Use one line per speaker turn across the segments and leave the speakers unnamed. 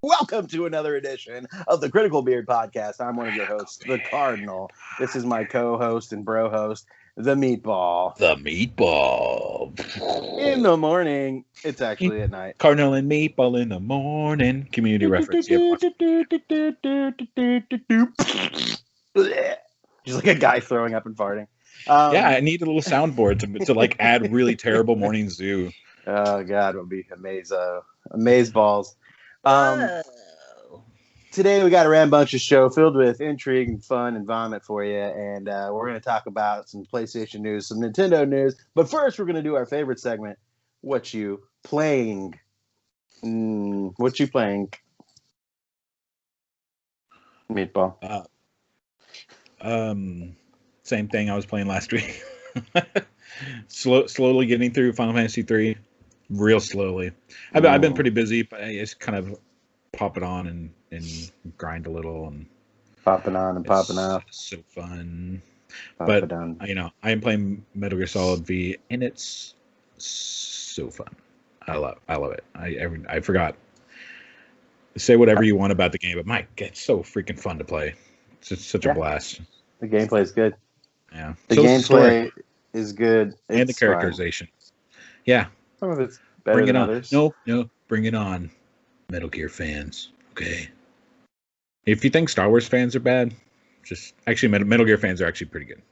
Welcome to another edition of the Critical Beard Podcast. I'm one of your hosts, the Cardinal. This is my co-host and bro host, the Meatball.
The Meatball.
In the morning, it's actually at night.
Cardinal and Meatball in the morning. Community reference.
Just like a guy throwing up and farting.
Yeah, I need a little soundboard to like add really terrible morning zoo.
Oh God, it would be amaze balls. Today we got a rambunctious show filled with intrigue and fun and vomit for you, and we're going to talk about some PlayStation news, some Nintendo news. But first, we're going to do our favorite segment: What you playing? What you playing? Meatball.
Same thing I was playing last week. Slowly getting through Final Fantasy 3, real slowly. I've been pretty busy, but I just kind of pop it on and grind a little and
popping on and popping off.
So fun.
Pop
But I am playing Metal Gear Solid V, and it's so fun. I love it. I forgot. Say whatever you want about the game, but Mike, it's so freaking fun to play. It's just such a blast.
The gameplay is good.
Yeah,
the gameplay is good,
and the characterization. Fun. Yeah,
some of it's better than others.
No, bring it on, Metal Gear fans. Okay, if you think Star Wars fans are bad, just actually Metal Gear fans are actually pretty good.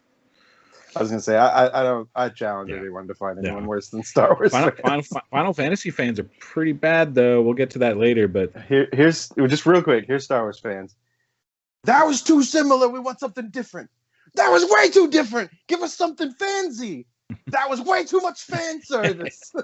I was gonna say I challenge everyone to find anyone worse than Star Wars.
Final Fantasy fans are pretty bad though. We'll get to that later, but
here's just real quick. Here's Star Wars fans. That was too similar. We want something different. That was way too different. Give us something fancy. That was way too much fan service.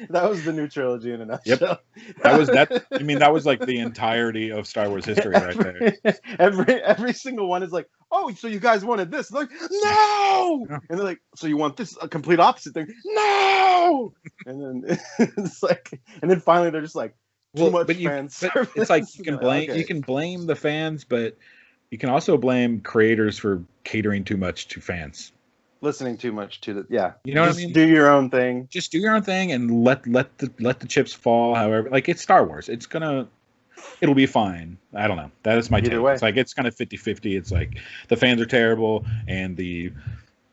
That was the new trilogy in a nutshell.
Yep. That was like the entirety of Star Wars history right there.
Every single one is like, oh, so you guys wanted this? And they're like, no. And they're like, so you want this? A complete opposite thing? No. And then it's like, and then finally they're just like, too much fan service.
It's like you can blame the fans, but you can also blame creators for catering too much to fans.
Listening too much to
you know
just
what I mean?
Do your own thing.
Just do your own thing and let the chips fall. However, like it's Star Wars, it'll be fine. I don't know. That is my take. Way. It's like it's kind of 50-50. It's like the fans are terrible and the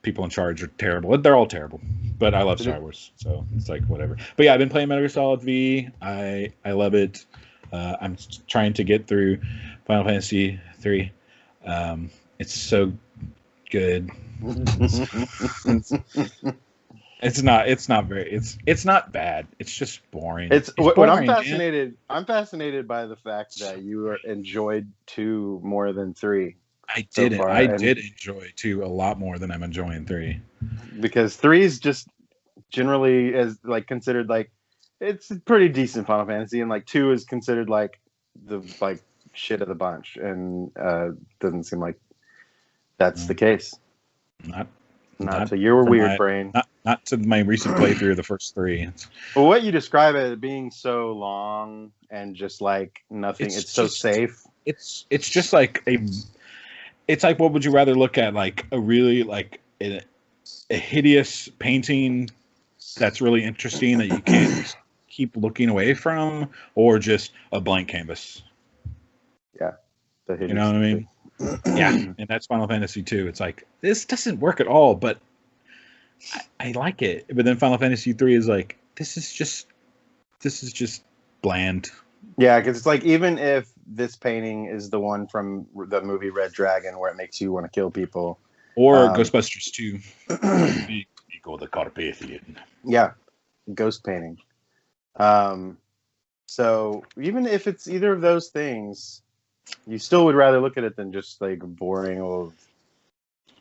people in charge are terrible. They're all terrible, but I love Star Wars, so it's like whatever. But yeah, I've been playing Metal Gear Solid V. I love it. I'm trying to get through Final Fantasy 3. It's so good. It's not bad. It's just boring.
It's boring, I'm fascinated by the fact that you enjoyed 2 more than 3.
I did enjoy 2 a lot more than I'm enjoying 3.
Because 3 is just generally as like considered like it's a pretty decent Final Fantasy, and like 2 is considered like the like shit of the bunch, and doesn't seem like that's the case. Not to your weird brain.
Not to my recent playthrough of the first 3.
Well, what you describe it as being so long and just like nothing. It's so safe.
It's just like it's like, what would you rather look at? Like a really like a hideous painting that's really interesting that you can't keep looking away from, or just a blank canvas?
Yeah,
you know what I mean? Yeah, and that's Final Fantasy 2. It's like, this doesn't work at all, but I like it. But then Final Fantasy 3 is like, this is just bland.
Yeah, because it's like, even if this painting is the one from the movie Red Dragon where it makes you want to kill people,
or Ghostbusters 2, Vigo the Carpathian.
Yeah, ghost painting. So even if it's either of those things, you still would rather look at it than just like boring old,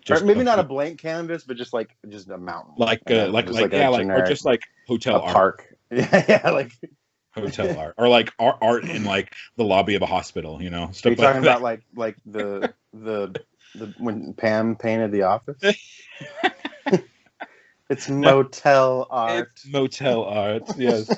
or maybe not a blank canvas, but just a mountain,
or just like hotel art.
Park. Yeah, like
hotel art, or like art in like the lobby of a hospital. You know,
stuff. Are you talking about like the when Pam painted The Office? It's motel art.
It's motel art. Yes.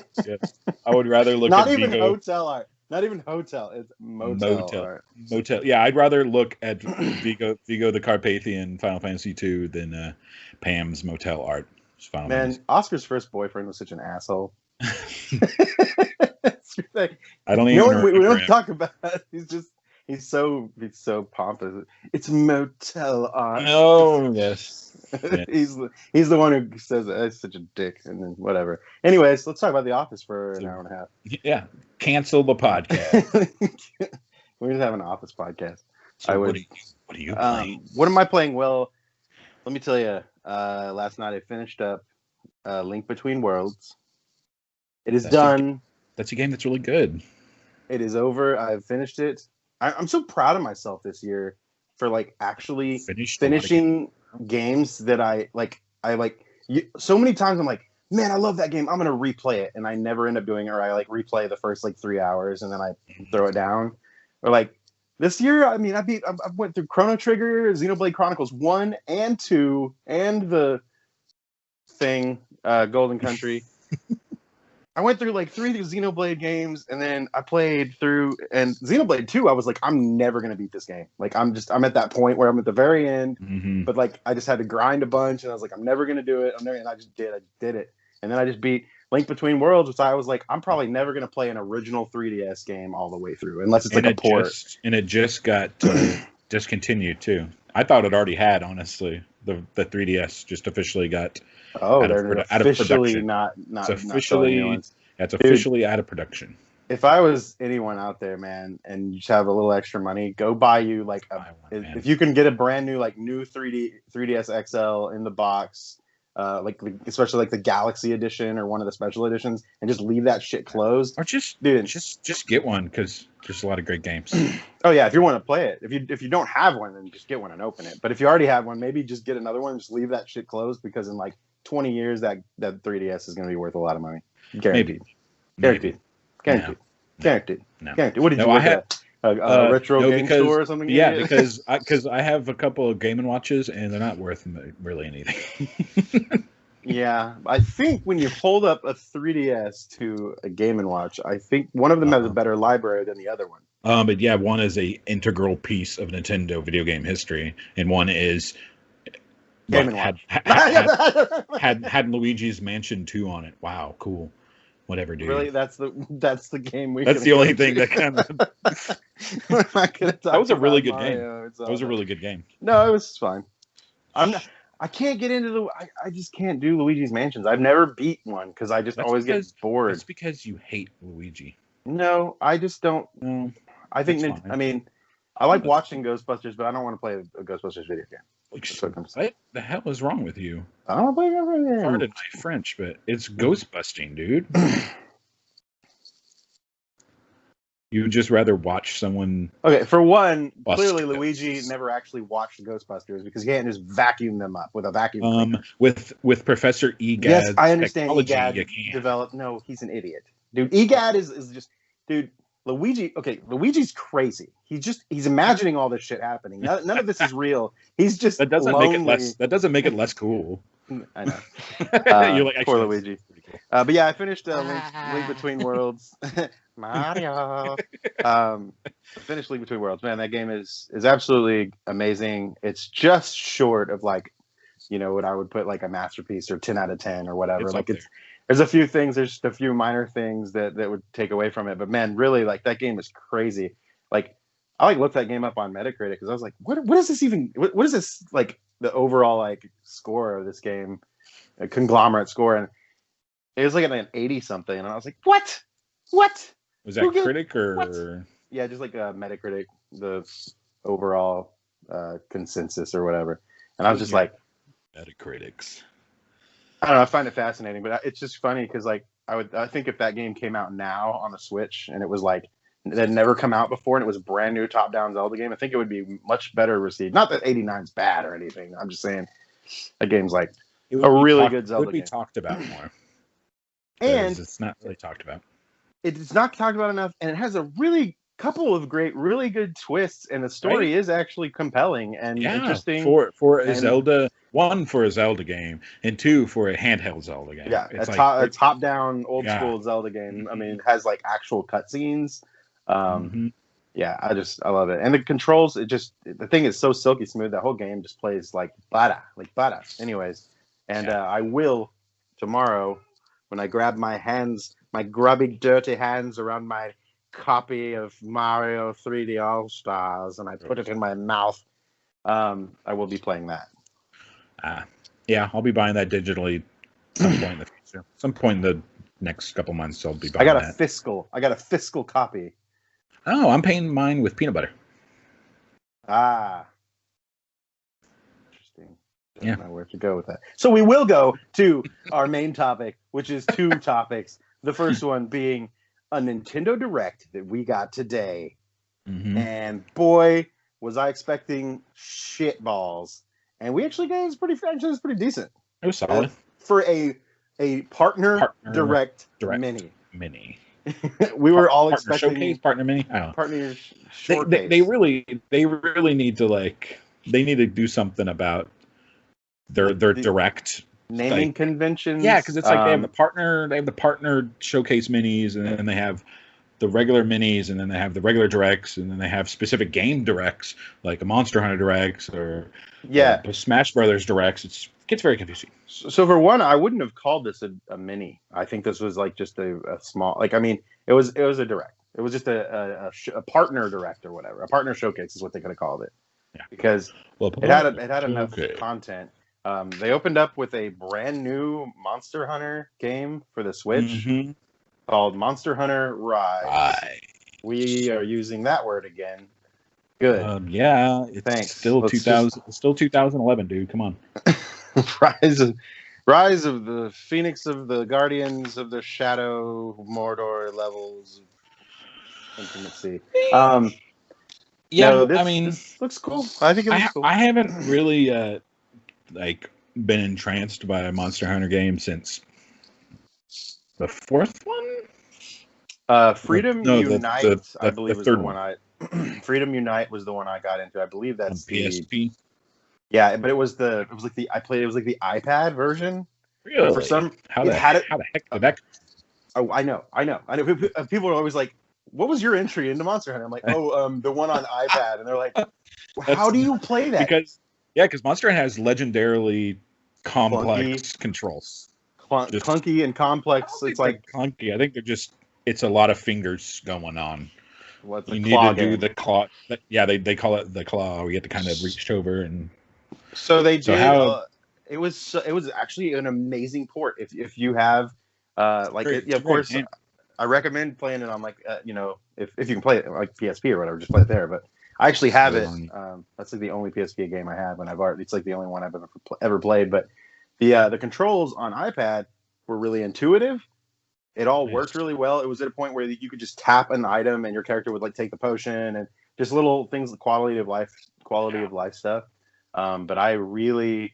I would rather look
not
at
even Vigo. Hotel art. Not even hotel. It's motel art.
Motel. Yeah, I'd rather look at Vigo the Carpathian Final Fantasy 2 than Pam's motel art.
Man, Oscar's first boyfriend was such an asshole.
I don't
no
even
one. We
remember
don't
him.
talk about it. He's so pompous. It's motel art.
Oh yes.
he's the one who says it's such a dick, and then whatever. Anyways, let's talk about The Office for an hour and a half.
Yeah, cancel the podcast.
We're just having an Office podcast.
So what are you playing?
What am I playing? Well, let me tell you. Last night I finished up Link Between Worlds. It is done.
That's a game that's really good.
It is over. I've finished it. I'm so proud of myself this year for like actually finishing games that I like. So many times I'm like, man, I love that game. I'm gonna replay it, and I never end up doing it. Or I like replay the first like 3 hours and then I throw it down. Or like this year, I mean, I went through Chrono Trigger, Xenoblade Chronicles 1 and 2, and the thing, Golden Country. I went through like 3 Xenoblade games, and then I played through, and Xenoblade 2, I was like, I'm never going to beat this game. Like, I'm at that point where I'm at the very end, but like, I just had to grind a bunch, and I was like, I'm never going to do it. And I just did it. And then I just beat Link Between Worlds, which I was like, I'm probably never going to play an original 3DS game all the way through, unless it's like a port.
And it just got discontinued too. I thought it already had, honestly. The 3DS just officially got out of production. It's officially out of production.
If I was anyone out there, man, and you just have a little extra money, go buy you like if you can get a brand new like new 3DS XL in the box, especially like the Galaxy edition or one of the special editions, and just leave that shit closed.
Or just get one, because there's a lot of great games.
Oh yeah, if you want to play it. If you don't have one, then just get one and open it. But if you already have one, maybe just get another one and just leave that shit closed, because in like 20 years that 3DS is going to be worth a lot of money. Guaranteed. Guaranteed. No. What did you look at? A retro game store or something?
Yeah, because I have a couple of Game & Watches, and they're not worth really anything.
Yeah, I think when you hold up a 3DS to a Game & Watch, I think one of them has a better library than the other one.
But yeah, one is a integral piece of Nintendo video game history, and one is had Luigi's Mansion 2 on it. Wow, cool. Whatever, dude.
Really, that's the game we.
That's the only thing that kind of. That was a really good game. That was a really good game.
No, it was fine. I can't get into I just can't do Luigi's Mansions. I've never beat one because I just always get bored.
It's because you hate Luigi.
No, I just don't.
No,
I think I mean, I like watching Ghostbusters, but I don't want to play a Ghostbusters video game.
What the hell is wrong with you?
I don't play a video game.
Pardon my French, but it's ghostbusting, dude. You would just rather watch someone.
Okay, for one, clearly Luigi never actually watched the Ghostbusters because he can't just vacuum them up with a vacuum cleaner.
With Professor Egad.
Yes, I understand. Egad developed. No, he's an idiot, dude. Egad is just, dude. Luigi. Okay, Luigi's crazy. He's imagining all this shit happening. None of this is real. He's just
that doesn't
lonely.
make it less. That doesn't make it less cool.
I know.
You're like,
poor Luigi. Cool. But yeah, I finished Link Between Worlds. Mario. Finished Link Between Worlds. Man, that game is absolutely amazing. It's just short of like, what I would put like a masterpiece or 10 out of 10 or whatever. There's a few things. There's just a few minor things that would take away from it. But man, really, like that game is crazy. Like I looked that game up on Metacritic because I was like, what is this even? What is this like the overall like score of this game, a conglomerate score, and it was like an 80 something, and I was like, what?
Was that Critic or? What?
Yeah, just like Metacritic, the overall consensus or whatever, and I was just like,
Metacritics.
I don't know. I find it fascinating, but it's just funny because like I think if that game came out now on the Switch and it was like it had never come out before and it was a brand new top-down Zelda game, I think it would be much better received. Not that 89 is bad or anything. I'm just saying that game's like a really good Zelda game. It would
be talked about more.
And
it's not really talked about.
It's not talked about enough, and it has a couple of really good twists, and the story is actually compelling and interesting.
For a Zelda, one for a Zelda game, and two for a handheld Zelda game.
Yeah, it's a top-down old school Zelda game. I mean, it has like actual cutscenes. Yeah, I love it, and the controls. The thing is so silky smooth. That whole game just plays like butter. Anyways, and I will tomorrow when I grab my hands my grubby, dirty hands around my copy of Mario 3D All Stars, and I put it in my mouth, I will be playing that.
Yeah, I'll be buying that digitally some point in the future. Some point in the next couple months, I'll be buying that.
I got a fiscal copy.
Oh, I'm paying mine with peanut butter.
Ah. Interesting. Don't know where to go with that. So we will go to our main topic, which is two topics. The first one being a Nintendo Direct that we got today. Mm-hmm. And boy, was I expecting shit balls. And we actually got it was pretty decent.
It was solid.
For a partner direct mini. We were all expecting
showcase, partner mini. I don't know.
Partner showcase.
They really need to they need to do something about their direct
naming conventions.
Yeah, because it's like they have the partner showcase minis, and then they have the regular minis, and then they have the regular directs, and then they have specific game directs like a Monster Hunter directs or Smash Brothers directs. It gets very confusing.
So for one, I wouldn't have called this a mini. I think this was like just a small, like, I mean, it was a direct. It was just a partner direct or whatever. A partner showcase is what they could have called it. Yeah. Because it had enough content. They opened up with a brand new Monster Hunter game for the Switch called Monster Hunter Rise. We are using that word again. Good.
Yeah, it's still 2000. It's still 2011, dude. Come on.
Rise of the Phoenix of the Guardians of the Shadow Mordor levels of intimacy. This looks cool. I think it looks cool.
I haven't really been entranced by a Monster Hunter game since the fourth one.
Freedom Unite, I believe, was the one. Freedom Unite was the one I got into. I believe that's
the PSP.
Yeah, but it was the iPad version.
Really?
For some,
how the heck did that?
Oh, I know. People are always like, "What was your entry into Monster Hunter?" I'm like, the one on iPad," and they're like, "How do you play that?"
Because Monster Hunter has legendarily complex controls.
Clunky and complex. It's like
clunky. I think it's a lot of fingers going on.
You need to do
the claw. Yeah, they call it the claw. We have to kind of reach over and.
So they did. It was actually an amazing port. If you have of course, game. I recommend playing it on if you can play it like PSP or whatever, just play it there. But I actually have it. That's like the only PSP game I have, and it's like the only one I've ever played. But the controls on iPad were really intuitive. It all worked really well. It was at a point where you could just tap an item and your character would take the potion and just little things, quality of life stuff. But I really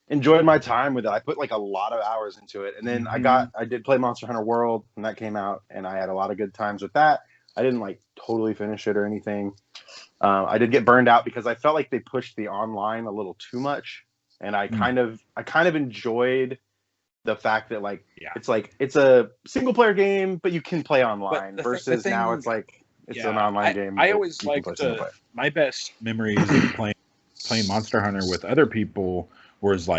enjoyed my time with it. I put a lot of hours into it, and then I did play Monster Hunter World when that came out, and I had a lot of good times with that. I didn't totally finish it or anything. I did get burned out because I felt like they pushed the online a little too much, and I kind of enjoyed the fact that it's a single player game, but you can play online versus now it's an online game.
I always liked my best memories of playing Monster Hunter with other people was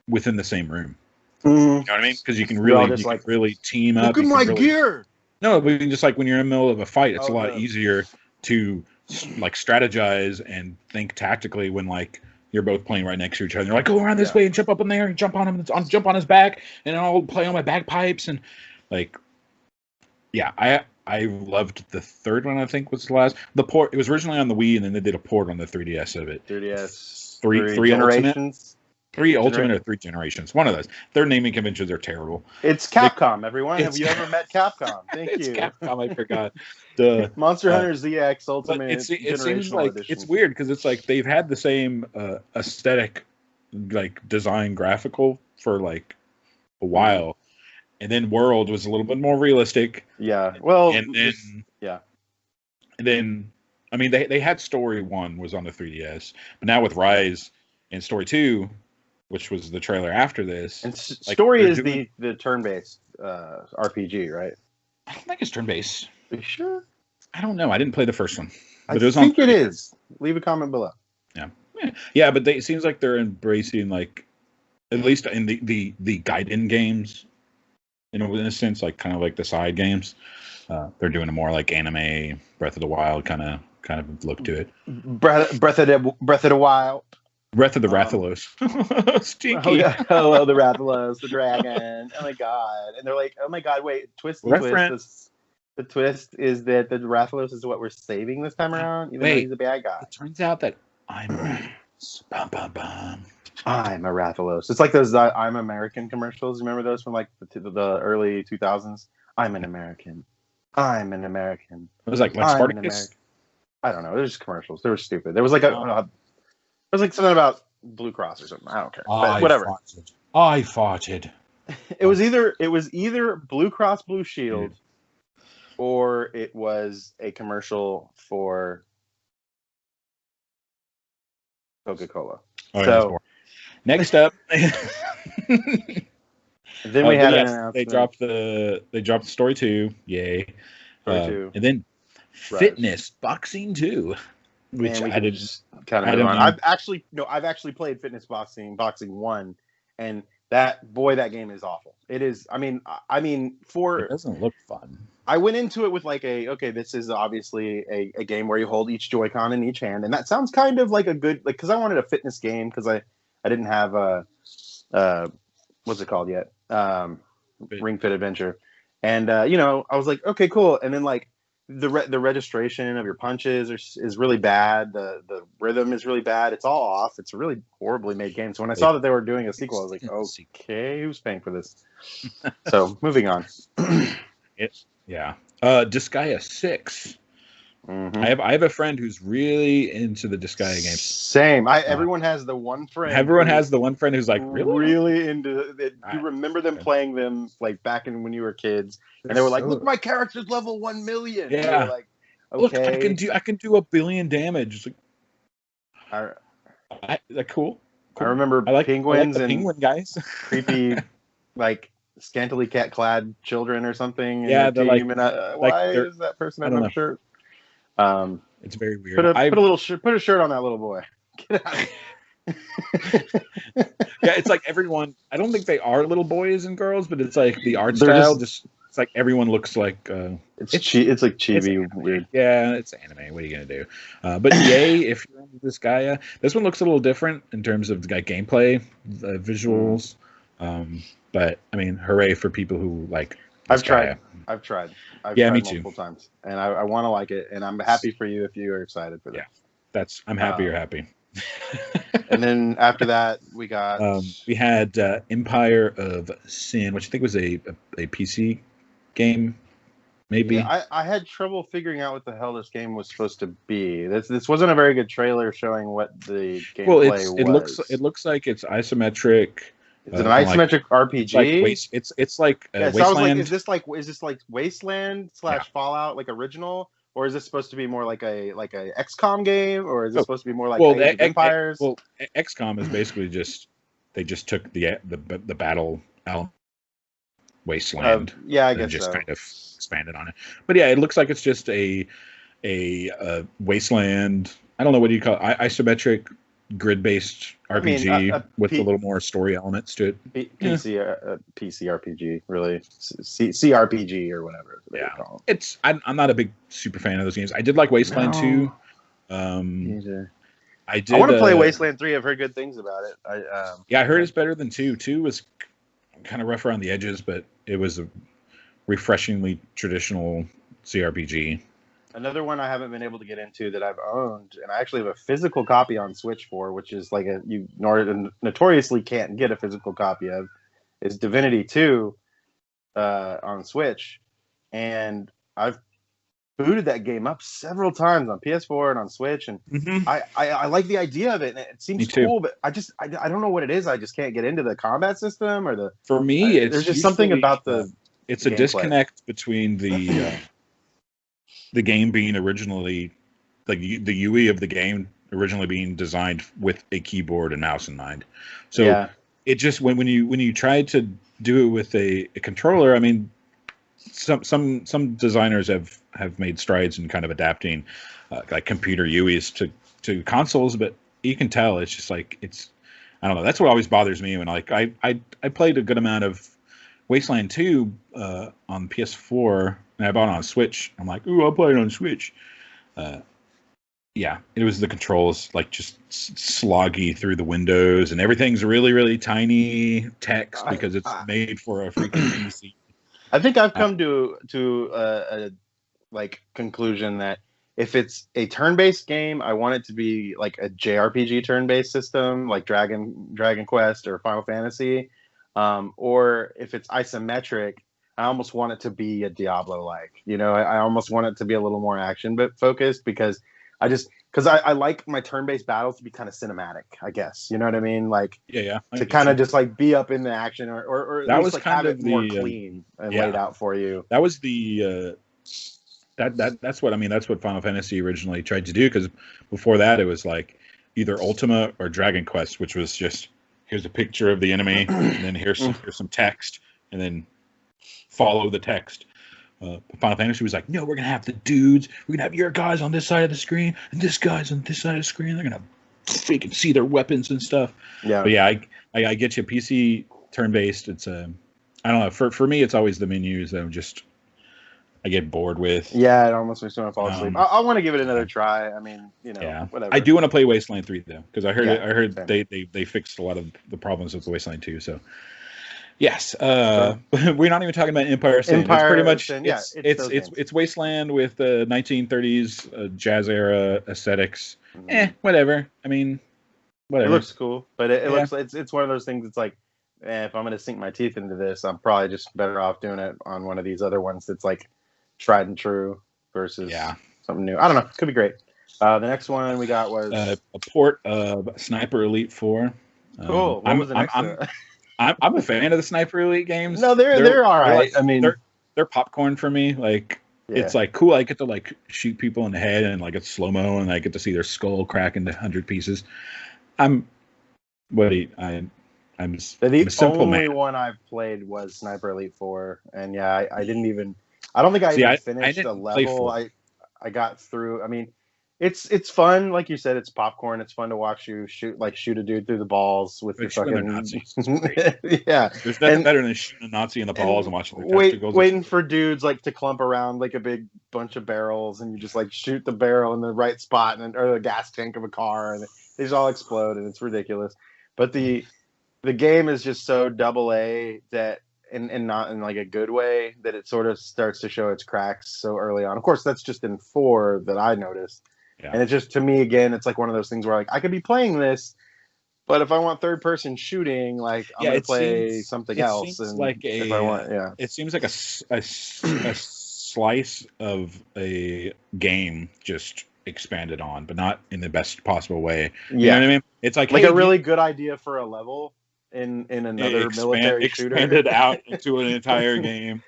within the same room. You know what I mean? Because you can really team up.
Look at my gear.
No, but just when you're in the middle of a fight, it's a lot easier to strategize and think tactically when you're both playing right next to each other. You're go around this way and jump up in there and jump on him, jump on his back, and I'll play on my bagpipes and I loved the third one. I think was the last. The port. It was originally on the Wii, and then they did a port on the 3DS of it.
3DS.
Three
generations.
Three Ultimate or 3 generations. One of those. Their naming conventions are terrible.
It's Capcom, everyone. Have you ever met Capcom? Thank
you.
Capcom,
I forgot.
Monster Hunter ZX Ultimate.
It seems it's weird because it's they've had the same aesthetic, design graphical for a while, and then World was a little bit more realistic.
Yeah. Well.
And then I mean they had Story 1 was on the 3DS, but now with Rise and Story 2. Which was the trailer after this.
And Story is the turn-based RPG, right?
I don't think it's turn-based.
Are you sure?
I don't know. I didn't play the first one.
But I think it is. Leave a comment below.
Yeah, but it seems like they're embracing, at least in the Gaiden games, in a sense, like kind of like the side games. They're doing a more like anime Breath of the Wild kind of look to it.
Breath of the Wild.
Breath of the Rathalos. Stinky.
Oh, the Rathalos, the dragon. Oh my god! And they're like, oh my god, wait, twist. The twist is that the Rathalos is what we're saving this time around, even though he's a bad guy.
It turns out that I'm Rathalos. Bum, bum, bum.
I'm a Rathalos. It's like those I'm American commercials. Remember those from like the early 2000s? I'm an American. I'm an American.
It was like Spartacus.
I don't know. They're just commercials. They were stupid. There was like there was like something about Blue Cross or something. I don't care. But whatever.
I farted.
It was either Blue Cross Blue Shield, or it was a commercial for Coca-Cola.
Oh, so next up,
then we had
they dropped the Story 2, yay,
Story 2,
and then Fitness Boxing 2. Which I did
kind of. I've actually played Fitness Boxing 1, and that game is awful. It is. I mean,
it doesn't look fun.
I went into it with like this is obviously a game where you hold each Joy-Con in each hand, and that sounds kind of like a good because I wanted a fitness game because I didn't have what's it called yet, Ring Fit Adventure, and I was like, okay, cool, and then like. The registration of your punches is really bad. The rhythm is really bad. It's all off. It's a really horribly made game. So when I saw that they were doing a sequel, I was like, okay, who's paying for this? So moving on.
Disgaea 6. Mm-hmm. I have a friend who's really into the Disgaea games.
Same. Everyone has the one friend.
Everyone has the one friend who's like
really into it. You remember them playing them like back when you were kids, and they were like, "Look, my character's level 1 million."
Yeah.
Like,
okay. Look, I can do 1 billion damage. It's like, that cool?
I remember penguins and
penguin guys,
creepy, like scantily clad children or something.
Yeah, they're like,
why is that person in a shirt?
It's very weird.
Put a shirt on that little boy. Get out.
Yeah, it's like everyone. I don't think they are little boys and girls, but it's like the art style. It's like everyone looks like.
It's like chibi weird.
Yeah, it's anime. What are you gonna do? But yay, if you're into this Gaia, this one looks a little different in terms of the gameplay, the visuals. But I mean, hooray for people who like.
I've tried. I've
me
tried
too.
Multiple times, and I want to like it, and I'm happy for you if you are excited for that.
Yeah, I'm happy you're happy.
And then after that, we
had Empire of Sin, which I think was a PC game, maybe.
Yeah, I had trouble figuring out what the hell this game was supposed to be. This wasn't a very good trailer showing what the gameplay was.
It looks like it's isometric.
Is it an isometric RPG?
It's like Wasteland.
So I was like, is this like Wasteland / Fallout like original, or is this supposed to be more like a XCOM game, or is this supposed to be more like Age of Empires?
XCOM is basically they just took the battle element Wasteland.
I guess
just kind of expanded on it. But yeah, it looks like it's just a Wasteland. I don't know what do you call it, isometric grid-based RPG with a little more story elements to it.
PC RPG, really. CRPG or whatever.
Yeah, I'm not a big super fan of those games. I did like Wasteland 2. I
want to play Wasteland 3. I've heard good things about it.
I heard it's better than 2. 2 was kind of rough around the edges, but it was a refreshingly traditional CRPG.
Another one I haven't been able to get into that I've owned, and I actually have a physical copy on Switch for, which is like you notoriously can't get a physical copy of, is Divinity 2 on Switch. And I've booted that game up several times on PS4 and on Switch, and I like the idea of it, and it seems cool, but I don't know what it is. I just can't get into the combat system or the.
For me,
there's just something about the.
It's a disconnect between the game being originally, like the UE of the game originally being designed with a keyboard and mouse in mind. So it just when you try to do it with a controller, I mean, some designers have made strides in kind of adapting like computer UEs to consoles, but you can tell it's just like I don't know. That's what always bothers me when I played a good amount of Wasteland 2 on PS4, and I bought it on Switch. I'm like, ooh, I'll play it on Switch. Yeah, it was the controls, like, just sloggy through the windows, and everything's really, really tiny text because it's made for a freaking PC.
I think I've come to a like conclusion that if it's a turn-based game, I want it to be like a JRPG turn-based system, like Dragon Quest or Final Fantasy, or if it's isometric, I almost want it to be a Diablo-like. You know, I almost want it to be a little more action but focused because I like my turn-based battles to be kind of cinematic, I guess. You know what I mean? Like, to kind of just like be up in the action, or
that
at least
was
like
kind
have
of
it more clean and laid out for you.
That was the that's what Final Fantasy originally tried to do, because before that it was like either Ultima or Dragon Quest, which was just here's a picture of the enemy and then here's some text and then follow the text. Final Fantasy was like, no, we're gonna have the dudes. We're gonna have your guys on this side of the screen and this guy's on this side of the screen. They're gonna freaking see their weapons and stuff. Yeah, but yeah, I get you. PC turn-based. It's I don't know. For me, it's always the menus that I get bored with.
Yeah, it almost makes me want to fall asleep. I want to give it another try. I mean, whatever.
I do want to play Wasteland 3 though, because I heard they fixed a lot of the problems with Wasteland 2. So. Yes, we're not even talking about Empire Sin. It's pretty much it's Wasteland with 1930s jazz era aesthetics. Whatever. I mean, whatever.
It looks cool, but it looks it's one of those things. It's like, if I'm going to sink my teeth into this, I'm probably just better off doing it on one of these other ones that's like tried and true versus something new. I don't know. Could be great. The next one we got was
a port of Sniper Elite 4.
Cool. What was the next?
I'm a fan of the Sniper Elite games.
No, they're all right. I mean,
they're popcorn for me. Like, it's like cool. I get to like shoot people in the head and like it's slow mo, and I get to see their skull crack into 100 pieces. I'm a simple
only
man.
One I've played was Sniper Elite 4, and I didn't even. I don't think I even finished the level. I got through. I mean, it's fun, like you said. It's popcorn. It's fun to watch you shoot a dude through the balls with your fucking
Nazis.
Yeah,
there's nothing better than shooting a Nazi in the balls and watching the testicles.
Waiting for dudes like to clump around like a big bunch of barrels, and you just like shoot the barrel in the right spot, or the gas tank of a car, and they just all explode, and it's ridiculous. But the game is just so AA that. And not in like a good way, that it sort of starts to show its cracks so early on. Of course, that's just in 4 that I noticed. Yeah. And it's just, to me, again, it's like one of those things where like I could be playing this, but if I want third person shooting, like I'm gonna play something else. And
like
if I want,
it seems like a slice of a game just expanded on, but not in the best possible way. You know what I mean? It's like
a really good idea for a level. In another military shooter,
expanded out into an entire game.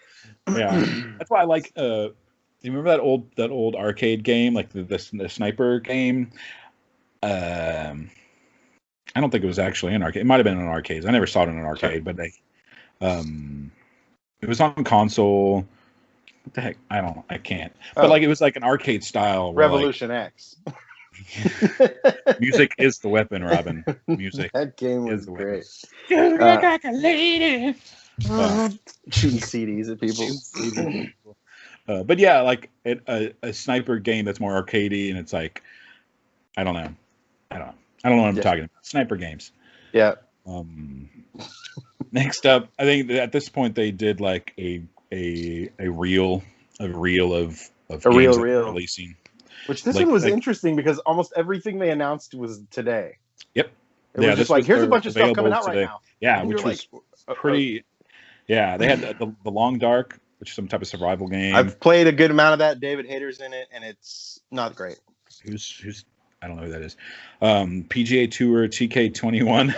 Yeah, that's why I like. You remember that old arcade game, like the sniper game? I don't think it was actually an arcade. It might have been an arcade. I never saw it in an arcade, but it was on console. What the heck? I can't. But like it was like an arcade style.
Revolution X.
Music is the weapon, Robin. Music.
That game was great.
Look like a lady.
Shooting CDs at people.
But yeah, like a sniper game that's more arcadey, and it's like, I don't know what I'm talking about. Sniper games.
Yeah.
Next up, I think that at this point they did like a reel of games that were releasing.
Which this one was interesting because almost everything they announced was today.
Yep.
It was just like, here's a bunch of stuff coming out
today.
Right now.
Yeah, and which was pretty. Yeah, they had the Long Dark, which is some type of survival game.
I've played a good amount of that. David Hayter's in it, and it's not great.
Who's I don't know who that is. PGA Tour TK21.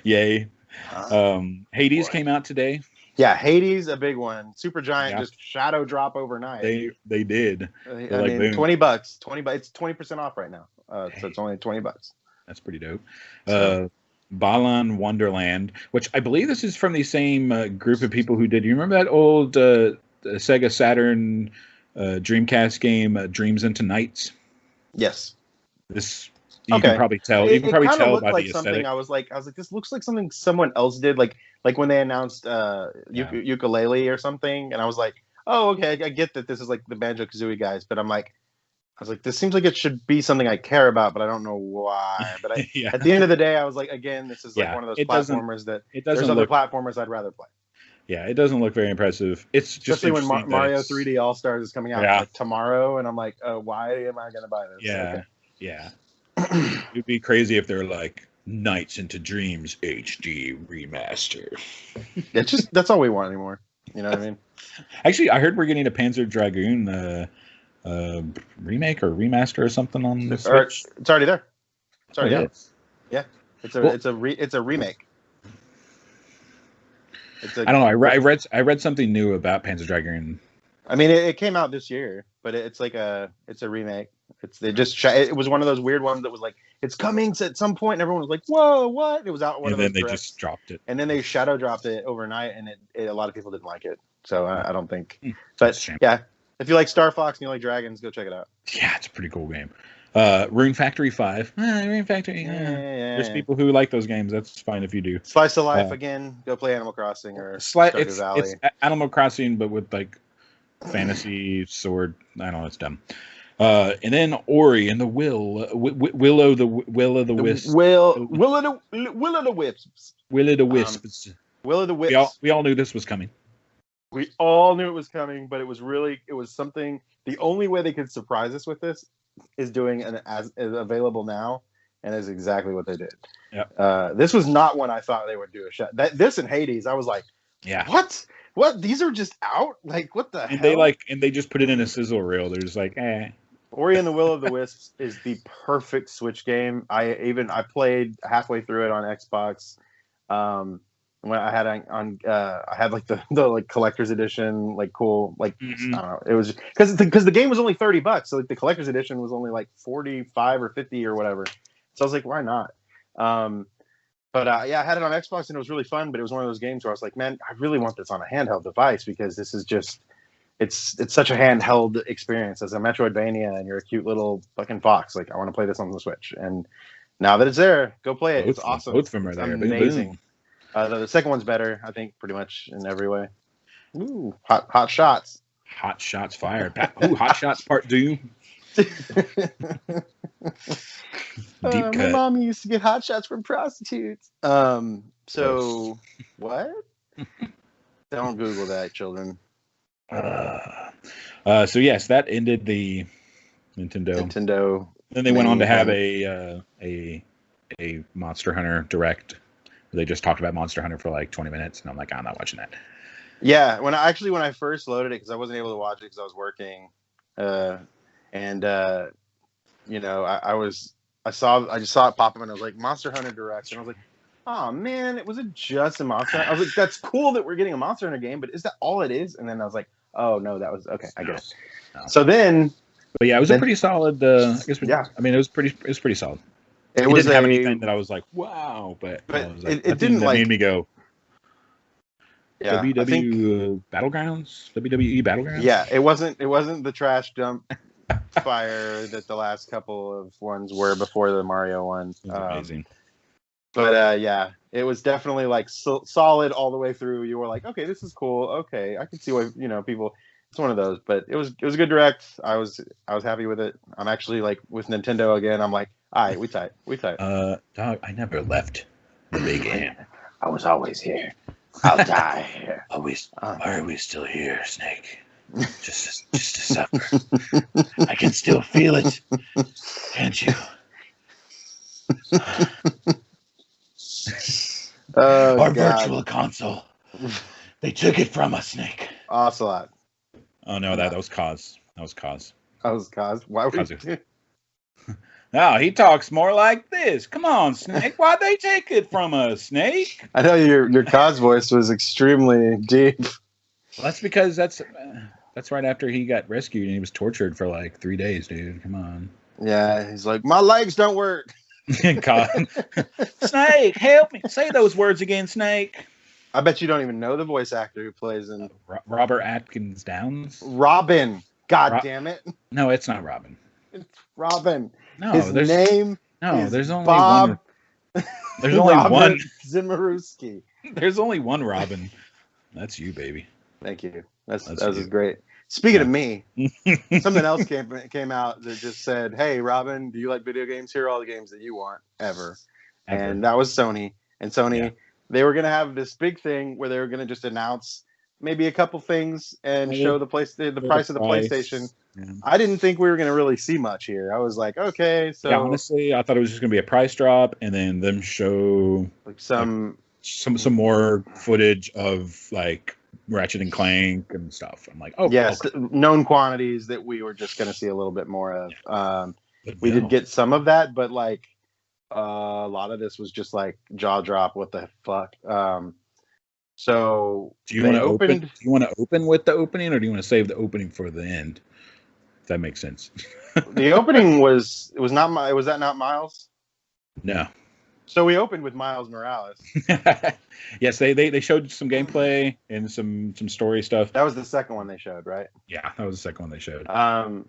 Yay. Hades came out today.
Yeah, Hades, a big one. Supergiant just shadow drop overnight.
They did.
I mean, $20. $20. It's 20% off right now. So it's only $20.
That's pretty dope. Balan Wonderland, which I believe this is from the same group of people who did. You remember that old Sega Saturn Dreamcast game, Dreams into Nights?
Yes.
This You can probably tell. You can probably tell by the aesthetic.
I was like, this looks like something someone else did. Like when they announced Ukulele or something, and I was like, oh, okay, I get that this is like the Banjo-Kazooie guys, but I was like, this seems like it should be something I care about, but I don't know why. But at the end of the day, I was like, again, this is like one of those platformers that there's other platformers I'd rather play.
Yeah, it doesn't look very impressive. It's just
especially when Mario 3D All Stars is coming out like tomorrow, and I'm like, why am I going to buy this?
Yeah. It'd be crazy if they're like Nights into Dreams HD remaster.
That's all we want anymore. You know what I mean?
Actually, I heard we're getting a Panzer Dragoon remake or remaster or something on the Switch.
It's already there. It's already there. Yeah, it's a remake.
I don't know. I read something new about Panzer Dragoon.
I mean, it came out this year, but it's a remake. It was one of those weird ones that was like, it's coming at some point, and everyone was like, whoa, what? It was out one of those.
And then they just dropped it.
And then they shadow dropped it overnight, and a lot of people didn't like it. So I don't think. But yeah, if you like Star Fox and you like dragons, go check it out.
Yeah, it's a pretty cool game. Rune Factory 5. Rune Factory. There's people who like those games. That's fine if you do.
Slice of Life again. Go play Animal Crossing or Stardew Valley.
It's Animal Crossing, but with like fantasy sword. I don't know. It's dumb. And then Ori and the Will of the Wisps. Will of the Wisps. Will of the Wisps. We all knew this was coming.
We all knew it was coming, but it was something. The only way they could surprise us with this is doing as available now, and is exactly what they did.
Yeah.
This was not one I thought they would do a shot. This and Hades, I was like, what? What? These are just out? Like, what the hell?
They just put it in a sizzle reel. They're just like, eh.
Ori and the Will of the Wisps is the perfect Switch game. I played halfway through it on Xbox. When I had I had like the like collector's edition, like cool, like I don't know. It was because the game was only $30, so like the collector's edition was only like 45 or 50 or whatever. So I was like, why not? But I had it on Xbox and it was really fun. But it was one of those games where I was like, man, I really want this on a handheld device because this is just it's such a handheld experience as a Metroidvania, and you're a cute little fucking fox. Like, I want to play this on the Switch, and now that it's there, go play it. It's awesome.
Both of them are there.
Amazing. The second one's better, I think, pretty much in every way. Ooh, hot shots.
Hot shots fired. Ooh, Hot Shots Part 2. Deep cut.
My mom used to get hot shots from prostitutes. So
Gross.
What? Don't Google that, children.
So yes, that ended the Nintendo. Then they went on to have a Monster Hunter Direct. They just talked about Monster Hunter for like 20 minutes, and I'm like, I'm not watching that.
Yeah, when I first loaded it, because I wasn't able to watch it because I was working, I just saw it pop up, and I was like, Monster Hunter Direct, and I was like, oh man, was it just a Monster Hunter? I was like, that's cool that we're getting a Monster Hunter game, but is that all it is? And then I was like, oh no, that was okay. I get it. No. So then,
but yeah, it was a pretty solid. I guess. I mean, it was pretty solid. It didn't have anything that I was like, wow, but I was like, it didn't made me go. Yeah, WWE Battlegrounds.
Yeah, it wasn't the trash dump fire that the last couple of ones were before the Mario one.
Amazing.
But yeah, it was definitely like solid all the way through. You were like, okay, this is cool. Okay, I can see why people. It's one of those, but it was a good Direct. I was happy with it. I'm actually like with Nintendo again. I'm like, all right, we tight.
Dog, I never left the big game.
I was always here. I'll die here.
Why are we still here, Snake? Just to suffer. I can still feel it. Can't you? Our virtual console. They took it from us, Snake.
Ocelot.
Oh no, that was Cause. That was
Cause. Why would you?
No, he talks more like this. Come on, Snake. Why'd they take it from us, Snake?
I know your Cause voice was extremely deep.
Well, that's because that's right after he got rescued and he was tortured for like 3 days, dude. Come on.
Yeah, he's like, my legs don't work.
God. Snake, help me. Say those words again, Snake.
I bet you don't even know the voice actor who plays in
Robert Atkins Downs.
Robin. God damn it.
No, it's not Robin.
It's Robin.
No,
his name
No,
is
there's only
Bob
one. There's only
Robert
one.
Zimmerowski.
There's only one Robin. That's you, baby.
Thank you. That
you.
was great. Speaking of me, something else came out that just said, "Hey, Robin, do you like video games? Here are all the games that you want ever." And that was Sony. And Sony, they were going to have this big thing where they were going to just announce maybe a couple things and show the price of the PlayStation. Yeah. I didn't think we were going to really see much here. I was like, okay, so
yeah, honestly, I thought it was just going to be a price drop and then them show
like some
more footage of like Ratchet and Clank and stuff. I'm like, oh,
yes, known quantities that we were just going to see a little bit more of.
Yeah.
We did get some of that, but like a lot of this was just like jaw drop. What the fuck? So
do you want to open? Do you want to open with the opening, or do you want to save the opening for the end? If that makes sense.
The opening was not was that not Miles?
No.
So we opened with Miles Morales.
Yes, they showed some gameplay and some story stuff.
That was the second one they showed, right?
Yeah, that was the second one they showed.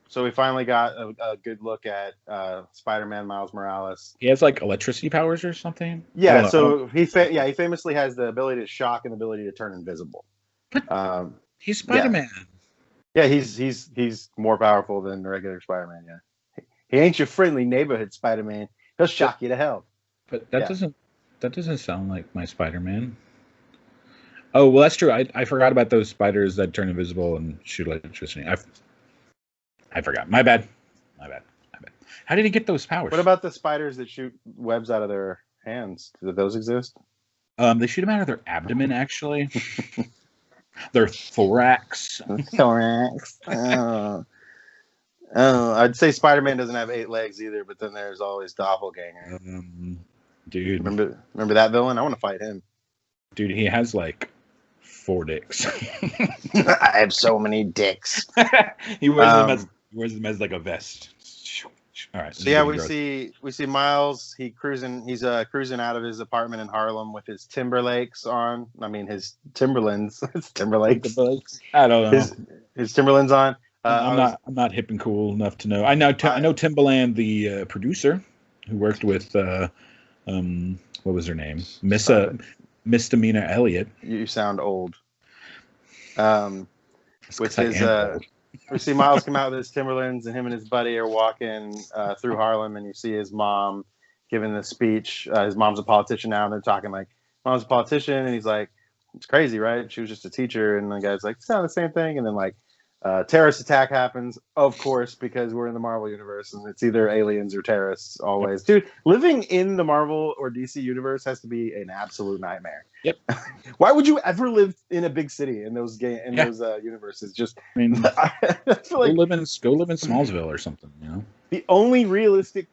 So we finally got a good look at Spider-Man Miles Morales.
He has like electricity powers or something.
Yeah, so he famously has the ability to shock and the ability to turn invisible.
But he's Spider-Man.
Yeah, he's more powerful than the regular Spider-Man. Yeah, he ain't your friendly neighborhood Spider-Man. He'll shock you to hell.
But that doesn't sound like my Spider-Man. Oh, well, that's true. I forgot about those spiders that turn invisible and shoot electricity. I forgot. My bad. How did he get those powers?
What about the spiders that shoot webs out of their hands? Do those exist?
They shoot them out of their abdomen, actually. Their thorax.
Thorax. Oh, I'd say Spider-Man doesn't have 8 legs either, but then there's always Doppelganger.
Dude,
remember that villain? I want to fight him.
Dude, he has like 4 dicks.
I have so many dicks.
He wears them as like a vest. All right.
So yeah, we see Miles. He's cruising out of his apartment in Harlem with his Timberlakes on. I mean his Timberlands. His Timberlakes.
I don't know.
His Timberlands on.
I'm not hip and cool enough to know. I know Timbaland, the producer, who worked with what was her name? Misdemeanor Elliott.
You sound old. With his we see Miles come out with his Timberlands, and him and his buddy are walking through Harlem, and you see his mom giving the speech. His mom's a politician now, and they're talking like, "Mom's a politician," and he's like, "It's crazy, right? She was just a teacher." And the guy's like, "It's not the same thing." And then like, terrorist attack happens, of course, because we're in the Marvel universe, and it's either aliens or terrorists always. Dude, living in the Marvel or DC universe has to be an absolute nightmare.
Yep.
Why would you ever live in a big city in those those universes? Just,
I mean,
I feel like
go live in Smallsville or something. You know,
the only realistic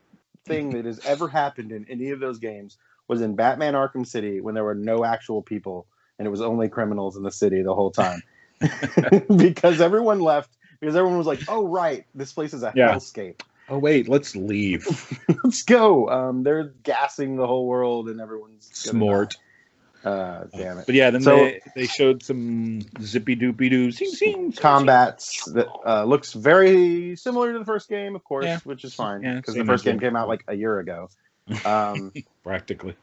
thing that has ever happened in any of those games was in Batman Arkham City when there were no actual people and it was only criminals in the city the whole time. Because everyone left, because everyone was like, "Oh right, this place is a hellscape.
Oh wait, let's leave.
Let's go." They're gassing the whole world, and everyone's
smart.
Damn it!
But yeah, then they showed some zippy doopy doo
combats that looks very similar to the first game, of course, which is fine because the first game came out like a year ago,
practically.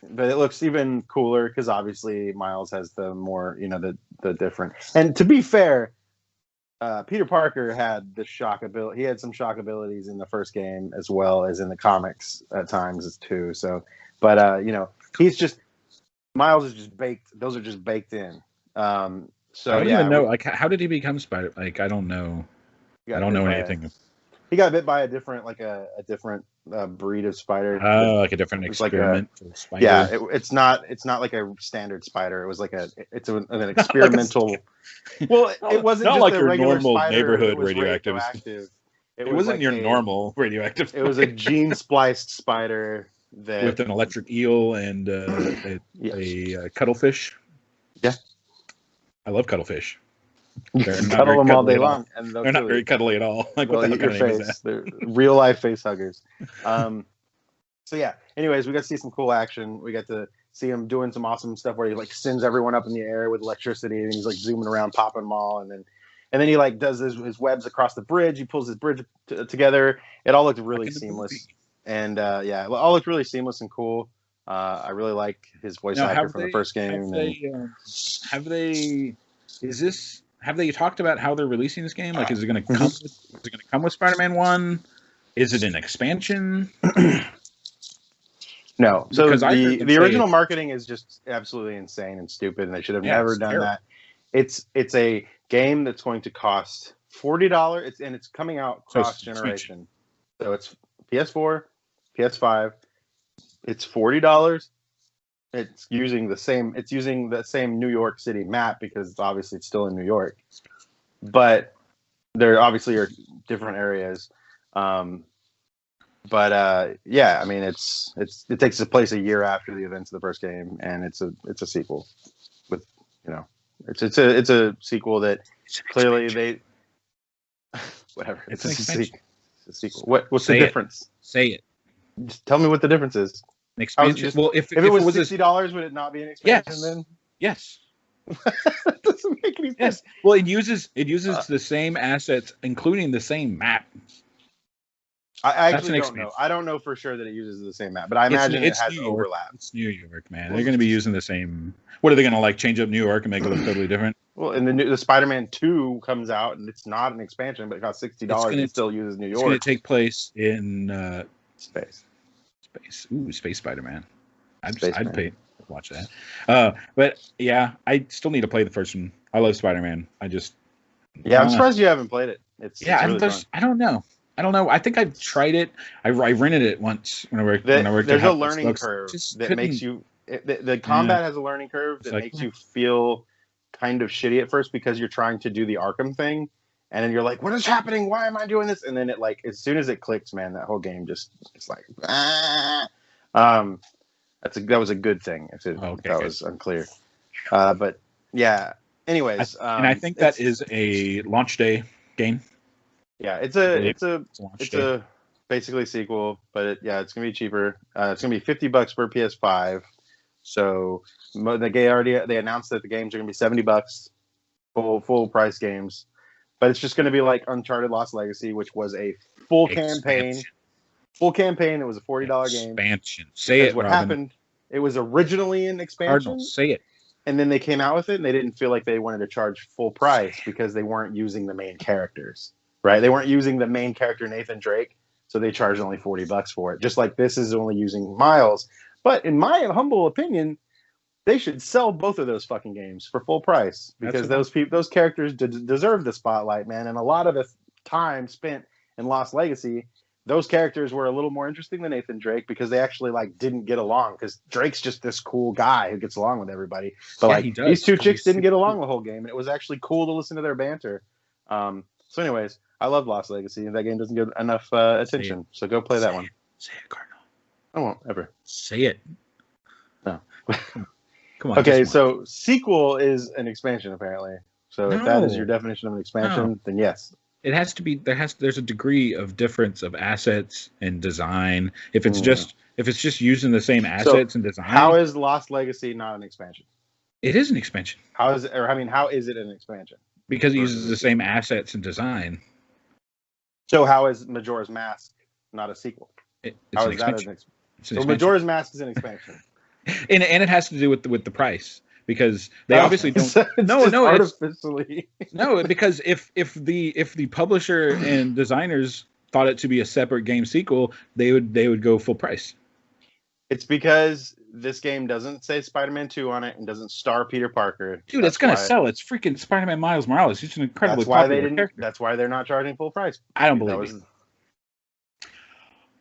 But it looks even cooler because obviously Miles has the more, the different. And to be fair, Peter Parker had the shock ability. He had some shock abilities in the first game as well as in the comics at times too. So, but Miles is just baked. Those are just baked in. So
I don't even know. Like, how did he become Spider? Like, I don't know. I don't know anything.
He got bit by a different breed of spider.
Oh, like a different experiment.
Spider. Yeah, it's not like a standard spider. It was like an experimental. Well, it wasn't
not
just
like
a
your
regular
normal
spider.
neighborhood
It was
radioactive. It wasn't
like
your normal radioactive.
It was a gene spliced spider
with an electric eel and a cuttlefish.
Yeah,
I love cuttlefish.
You can cuddle them all day long, and
they're not very cuddly at all. Like, what the
hell kind of name is that? They're real life face huggers. So yeah. Anyways, we got to see some cool action. We got to see him doing some awesome stuff where he like sends everyone up in the air with electricity, and he's like zooming around, popping them all, and and then he like does his webs across the bridge. He pulls his bridge together. It all looked really seamless, and yeah, it all looked really seamless and cool. I really like his voice actor from the first game.
Have they talked about how they're releasing this game? Like, is it going to come? Is it going to come with Spider-Man 1? Is it an expansion?
No. So the original marketing is just absolutely insane and stupid, and they should have never done that. It's a game that's going to cost $40. It's coming out cross generation. So it's PS4, PS5. It's $40. It's using the same New York City map because obviously it's still in New York. But there obviously are different areas. Yeah, I mean it takes place a year after the events of the first game, and it's a sequel with it's a sequel that clearly they whatever. It's a sequel. What's the difference?
Say it.
Just tell me what the difference is.
An expansion. Well, if
it was $60, would it not be an expansion then?
Yes.
That doesn't make any sense.
Yes. Well, it uses the same assets, including the same map.
I actually don't know. I don't know for sure that it uses the same map, but I imagine it has overlap.
It's New York, man. They're going to be using the same. What are they going to like? Change up New York and make it look totally different?
Well, and the Spider-Man 2 comes out, and it's not an expansion, but it costs $60. It still uses New York.
It's going to take place in
space.
Ooh, Space Spider-Man. I'd pay to watch that. But yeah, I still need to play the first one. I love Spider-Man. I'm
surprised you haven't played it. It's really fun.
I don't know. I think I've tried it. I rented it once when I worked.
There's a learning curve that makes you. The combat has a learning curve that makes you feel kind of shitty at first because you're trying to do the Arkham thing, and then you're like, "What is happening? Why am I doing this?" And then it as soon as it clicks, man, that whole game it's like, ah. That was a good thing. That was unclear. But yeah. Anyways,
and I think that is a launch day game.
Yeah, it's a basically a sequel, but it's gonna be cheaper. It's gonna be $50 for PS5. So they announced that the games are gonna be $70, full price games. But it's just gonna be like Uncharted Lost Legacy, which was a full campaign. Full campaign. It was a $40 game.
Expansion. Say it.
What happened? It was originally an expansion.
Cardinal, say it.
And then they came out with it, and they didn't feel like they wanted to charge full price because they weren't using the main characters. Right? They weren't using the main character, Nathan Drake, so they charged only $40 for it. Just like this is only using Miles. But in my humble opinion, they should sell both of those fucking games for full price because those characters deserve the spotlight, man. And a lot of the time spent in Lost Legacy, those characters were a little more interesting than Nathan Drake because they actually didn't get along. Because Drake's just this cool guy who gets along with everybody, but these two chicks didn't get along the whole game, and it was actually cool to listen to their banter. So, anyways. I love Lost Legacy, and that game doesn't get enough attention. So go play that one.
Say it, Cardinal.
I won't ever.
Say it.
No.
Come on.
Okay, so sequel is an expansion, apparently. So if that is your definition of an expansion, then yes.
It has to be. There's a degree of difference of assets and design. If it's just using the same assets and design.
How is Lost Legacy not an expansion?
It is an expansion.
How is it an expansion?
Because it uses the same assets and design.
So how is Majora's Mask not a sequel? How is that an expansion? So Majora's Mask is an expansion,
and it has to do with the price because they obviously don't.
Artificially.
No, because if the publisher and designers thought it to be a separate game sequel, they would go full price.
It's because this game doesn't say Spider-Man 2 on it and doesn't star Peter Parker.
Dude, it's going to sell. It's freaking Spider-Man Miles Morales. He's an incredibly popular character.
That's why they're not charging full price.
I don't believe it.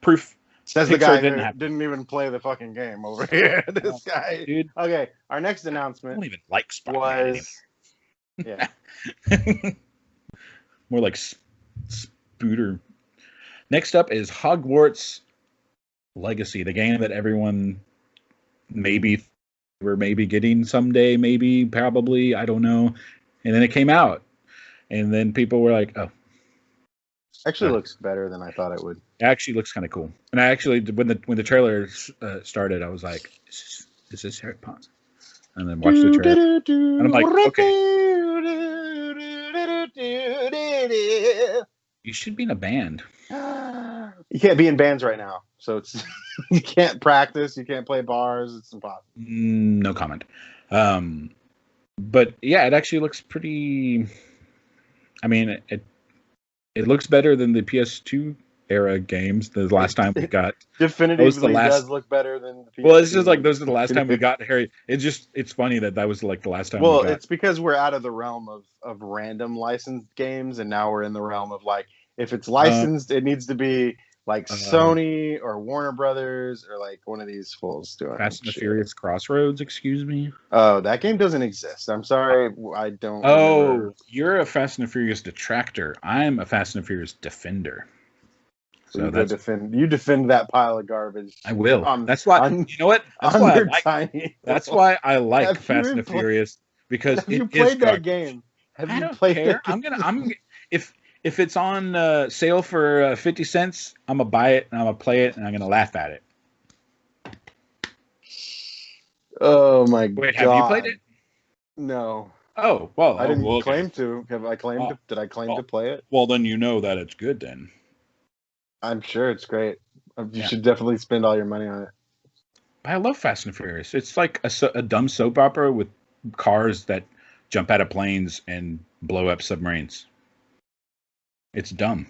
Proof.
Says the guy who didn't even play the fucking game over here. This guy.
Dude.
Okay, our next announcement
I don't even like Spider-Man more like Spooter. Next up is Hogwarts Legacy, the game that everyone we're maybe getting someday, maybe, probably, I don't know. And then it came out, and then people were like, "Oh,
actually looks better than I thought it would."
It actually looks kind of cool. And I actually, when the trailer started, I was like, "Is this Harry Potter?" And then watched the trailer, and I'm like, "Okay." You should be in a band.
You can't be in bands right now, so it's you can't practice, you can't play bars. It's impossible.
No comment. But yeah, it actually looks pretty. I mean, it looks better than the PS2 era games. The last time we got
definitively does look better than the PS2.
Well, it's just like those are the last time we got Harry. It's funny that was like the last time.
Well, it's because we're out of the realm of random licensed games, and now we're in the realm of like if it's licensed, it needs to be like Sony or Warner Brothers or like one of these fools doing
Fast and the Furious Crossroads. Excuse me.
Oh, that game doesn't exist. I'm sorry, I don't.
Oh, you're a Fast and the Furious detractor. I'm a Fast and the Furious defender.
So you defend that pile of garbage.
I will. That's why you know what? That's why I like Fast and the Furious because
have you played that game? Have you played that game?
I'm if it's on sale for 50 cents, I'm gonna buy it and I'm gonna play it and I'm gonna laugh at it.
Oh my god!
Wait, have you played it?
No.
Oh well,
I didn't claim to. Have I claimed to? Did I claim to play it?
Well, then you know that it's good. Then
I'm sure it's great. You should definitely spend all your money on it.
I love Fast and Furious. It's like a dumb soap opera with cars that jump out of planes and blow up submarines. It's dumb.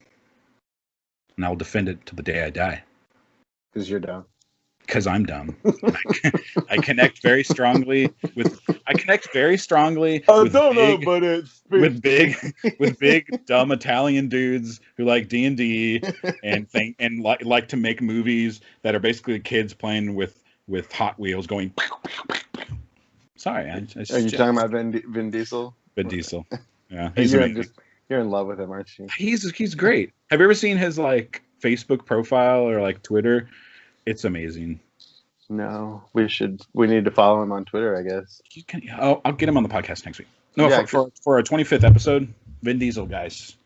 And I will defend it to the day I die.
Because you're dumb.
Because I'm dumb. I connect very strongly with. With big dumb Italian dudes who like D&D and like to make movies that are basically kids playing with Hot Wheels going. Sorry,
are you talking about Vin Diesel?
Vin Diesel. Yeah, he's amazing.
You're in love with him, aren't you?
He's great. Have you ever seen his like Facebook profile or like Twitter? It's amazing.
No, we need to follow him on Twitter, I guess.
I'll get him on the podcast next week. No, for our 25th episode, Vin Diesel guys,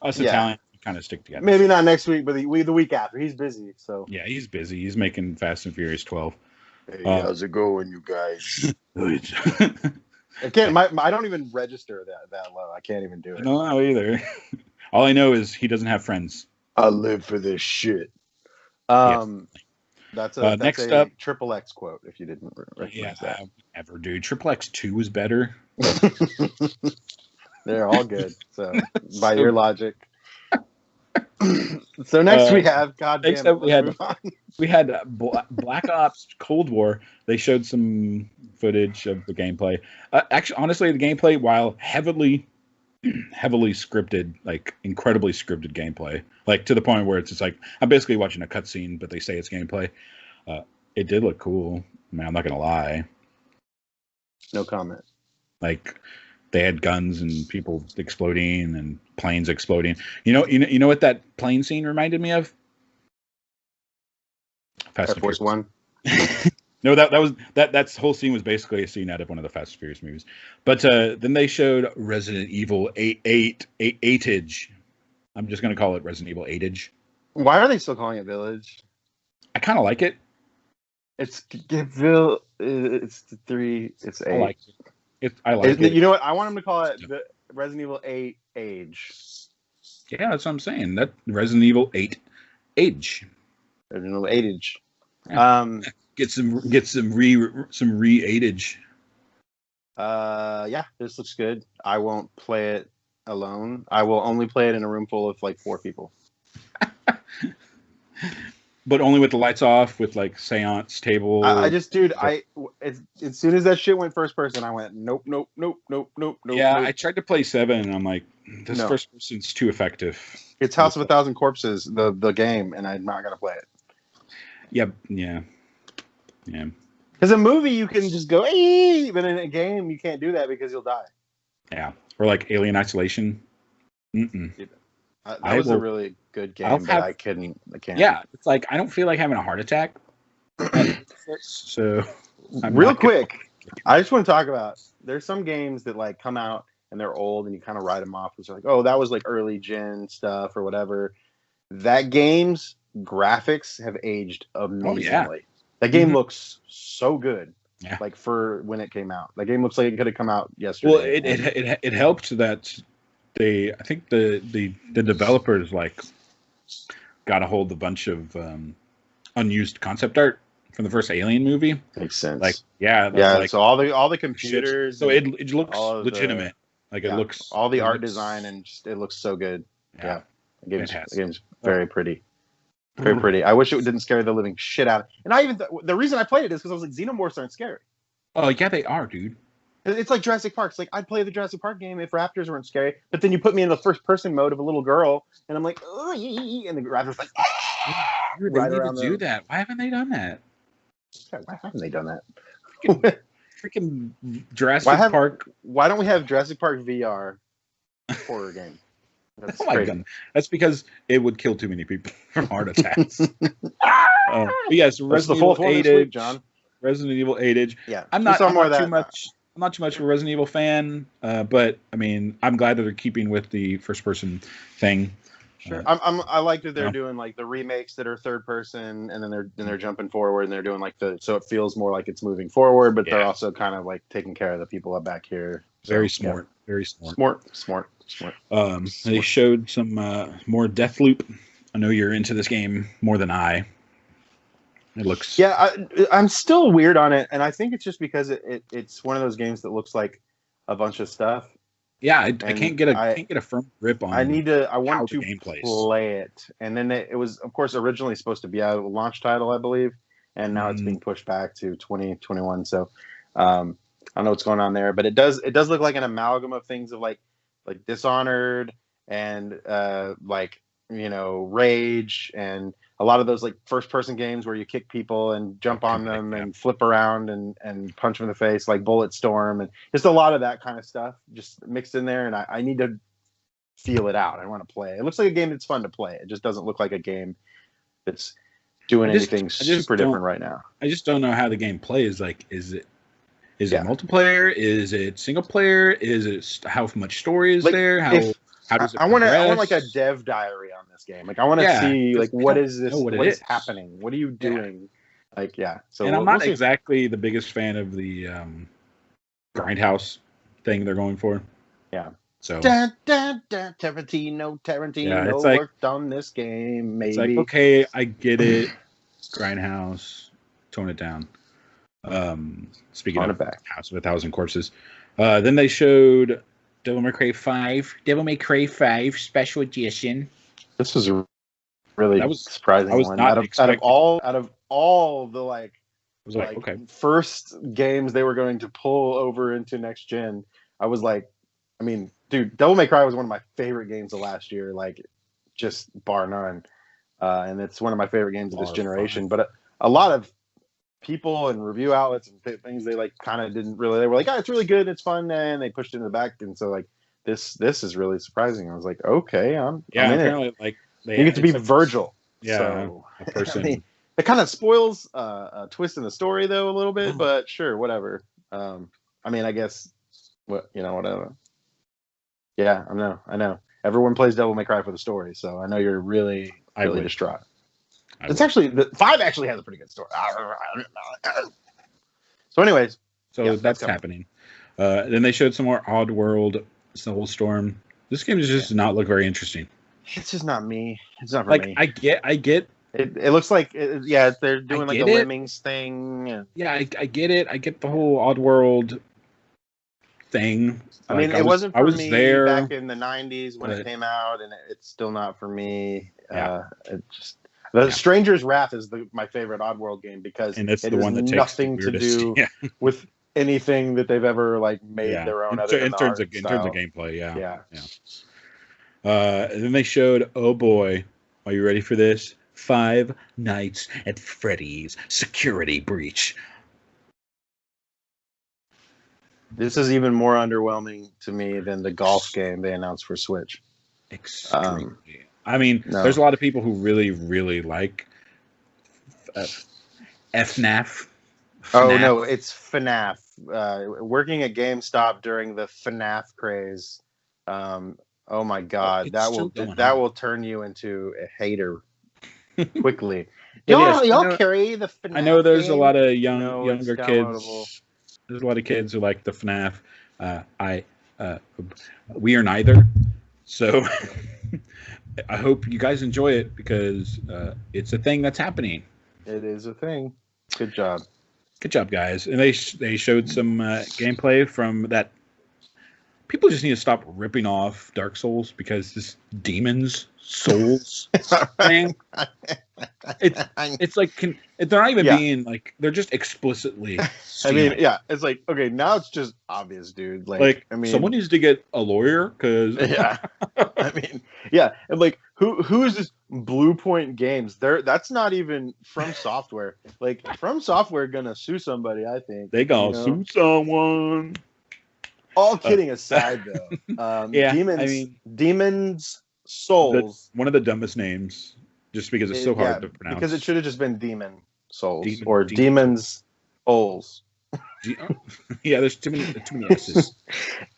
us Italians kind of stick together.
Maybe not next week, but the week after. He's busy, so
yeah, he's busy. He's making Fast and Furious 12.
Hey, how's it going, you guys? I can't. I don't even register that low. I can't even do it.
No, either. All I know is he doesn't have friends.
I live for this shit.
Yes.
That's
next
a
up,
Triple X quote. If you didn't recognize that,
ever do. Triple X 2 was better.
They're all good. So by your logic. So next we have
we had Black Ops Cold War. They showed some footage of the gameplay. Actually, honestly, the gameplay, while heavily scripted, like incredibly scripted gameplay, like to the point where it's just like I'm basically watching a cutscene, but they say it's gameplay. It did look cool. I mean, I'm not gonna lie.
No comment.
Like they had guns and people exploding and planes exploding. You know what that plane scene reminded me of?
Air Force One.
No, that whole scene was basically a scene out of one of the Fast and Furious movies. But then they showed Resident Evil 8-age. I'm just gonna call it Resident Evil 8-age.
Why are they still calling it Village?
I kind of like it.
It's the 3. It's 8.
I like it. I like it.
You know what? I want them to call it the Resident Evil 8 Age.
Yeah, that's what I'm saying. That Resident Evil 8 Age.
Resident Evil 8 Age.
Yeah. Get some re-8age.
Yeah, this looks good. I won't play it alone. I will only play it in a room full of like 4 people.
But only with the lights off, with like seance table.
As soon as that shit went first person, I went nope. Yeah,
I tried to play 7, and I'm like, this first person's too effective.
It's House of a Thousand Corpses, the game, and I'm not gonna play it.
Yeah.
Because a movie you can just go, hey, but in a game you can't do that because you'll die.
Yeah, or like Alien Isolation.
That was a really good game, but I can't.
Yeah, it's like I don't feel like having a heart attack. So,
real quick, I just want to talk about. There's some games that like come out and they're old, and you kind of write them off. It's like, oh, that was like early gen stuff or whatever. That game's graphics have aged amazingly.
Oh, yeah.
That game looks so good.
Yeah.
Like for when it came out, that game looks like it could have come out yesterday.
Well, it helped that I think the developers like got a hold of a bunch of unused concept art from the first Alien movie.
Makes sense.
Like, yeah,
like, so all the computers,
so it looks legitimate. Like it looks
all the art design, and just, it looks so good. Yeah, the game's very pretty. Very pretty. I wish it didn't scare the living shit out of me. And I even the reason I played it is because I was like, xenomorphs aren't scary.
Oh yeah, they are, dude.
It's like Jurassic Park. It's like, I'd play the Jurassic Park game if raptors weren't scary, but then you put me in the first person mode of a little girl, and I'm like, oh, and the raptor's like,
they need to do that. Why haven't they done that?
Why haven't they done that?
Freaking Jurassic Park.
Why don't we have Jurassic Park VR horror game? That's crazy.
That's because it would kill too many people from heart attacks. But yes, Resident Evil 8 John. Resident Evil 8
Yeah,
I'm not too much of a Resident Evil fan, but I mean, I'm glad that they're keeping with the first person thing.
Sure, I like that they're doing like the remakes that are third person, and then they're jumping forward, and they're doing like so it feels more like it's moving forward, but they're also kind of like taking care of the people up back here. So,
very smart, very smart.
Smart.
They showed some more Deathloop. I know you're into this game more than I. It looks.
Yeah, I'm still weird on it, and I think it's just because it's one of those games that looks like a bunch of stuff.
Yeah, I can't get a firm grip on.
I want to
play
it, and then it was, of course, originally supposed to be a launch title, I believe, and now it's being pushed back to 2021. So, I don't know what's going on there, but it does look like an amalgam of things of like Dishonored and Rage, and a lot of those like first person games where you kick people and jump on them and flip around and punch them in the face, like Bulletstorm, and just a lot of that kind of stuff just mixed in there. And I need to feel it out. I want to play. It looks like a game that's fun to play. It just doesn't look like a game that's doing anything super different right now.
I just don't know how the game plays. Like, is it multiplayer? Is it single player? Is it how much story is there? How does it?
I want like a dev diary on this game. Like, I want to see like what is this? What is happening? What are you doing? Like, So
I'm not exactly the biggest fan of the grindhouse thing they're going for.
Yeah.
So
Tarantino worked on this game. Maybe
it's like, okay, I get it. Grindhouse, tone it down. Speaking of House of 1,000 Corpses, then they showed Devil May Cry 5 Special Edition.
This was a really surprising one. Out of all the first games they were going to pull over into next gen, I was like, I mean, dude, Devil May Cry was one of my favorite games of last year, like just bar none, and it's one of my favorite games of this generation. But a lot of people and review outlets and things, they like kind of didn't really. They were like, "Oh, it's really good, it's fun," and they pushed it in the back. And so like this is really surprising. I was like, "Okay, I'm
apparently
in it."
Like
you get to be Virgil.
Yeah,
so,
a person.
I mean, it kind of spoils a twist in the story though a little bit, but sure, whatever. I mean, I guess whatever. Yeah, I know. Everyone plays Devil May Cry for the story, so I know you're really distraught. It's actually the 5 actually has a pretty good story. So, anyways,
that's happening. Then they showed some more Oddworld Soulstorm. This game does not look very interesting.
It's just not me. It's not for me.
I get.
It looks like they're doing like a Lemmings thing.
Yeah, I get it. I get the whole Oddworld thing.
I mean, it wasn't for me back in the 90s when it came out, and it's still not for me.
Yeah.
The Stranger's Wrath is my favorite Oddworld game because
it's
the one that
nothing
to do with anything that they've ever like made their own. In terms of
gameplay, yeah. And then they showed, oh boy, are you ready for this? Five Nights at Freddy's Security Breach.
This is even more underwhelming to me than the golf game they announced for Switch.
Extremely. I mean, there's a lot of people who really, really like FNAF.
Oh, no, it's FNAF. Working at GameStop during the FNAF craze. Oh, my God. That will turn you into a hater quickly. Y'all carry the FNAF
I know there's
game?
A lot of younger kids. There's a lot of kids who like the FNAF. We are neither. So I hope you guys enjoy it because it's a thing that's happening.
It is a thing. Good job.
Good job, guys. And they showed some gameplay from that. People just need to stop ripping off Dark Souls because this Demon's Souls thing. It's like they're not even being like, they're just explicitly.
I mean, yeah, it's like, okay, now it's just obvious, dude. Like I mean,
someone needs to get a lawyer because
yeah, I mean, yeah, and like who is this Blue Point Games? That's not even From Software. Like From Software gonna sue somebody. I think
they gonna sue someone.
All kidding aside, though,
yeah,
Demon's Souls.
One of the dumbest names, just because it's so hard to pronounce.
Because it should have just been Demon Souls or Demon's Souls.
Yeah, there's too many S's.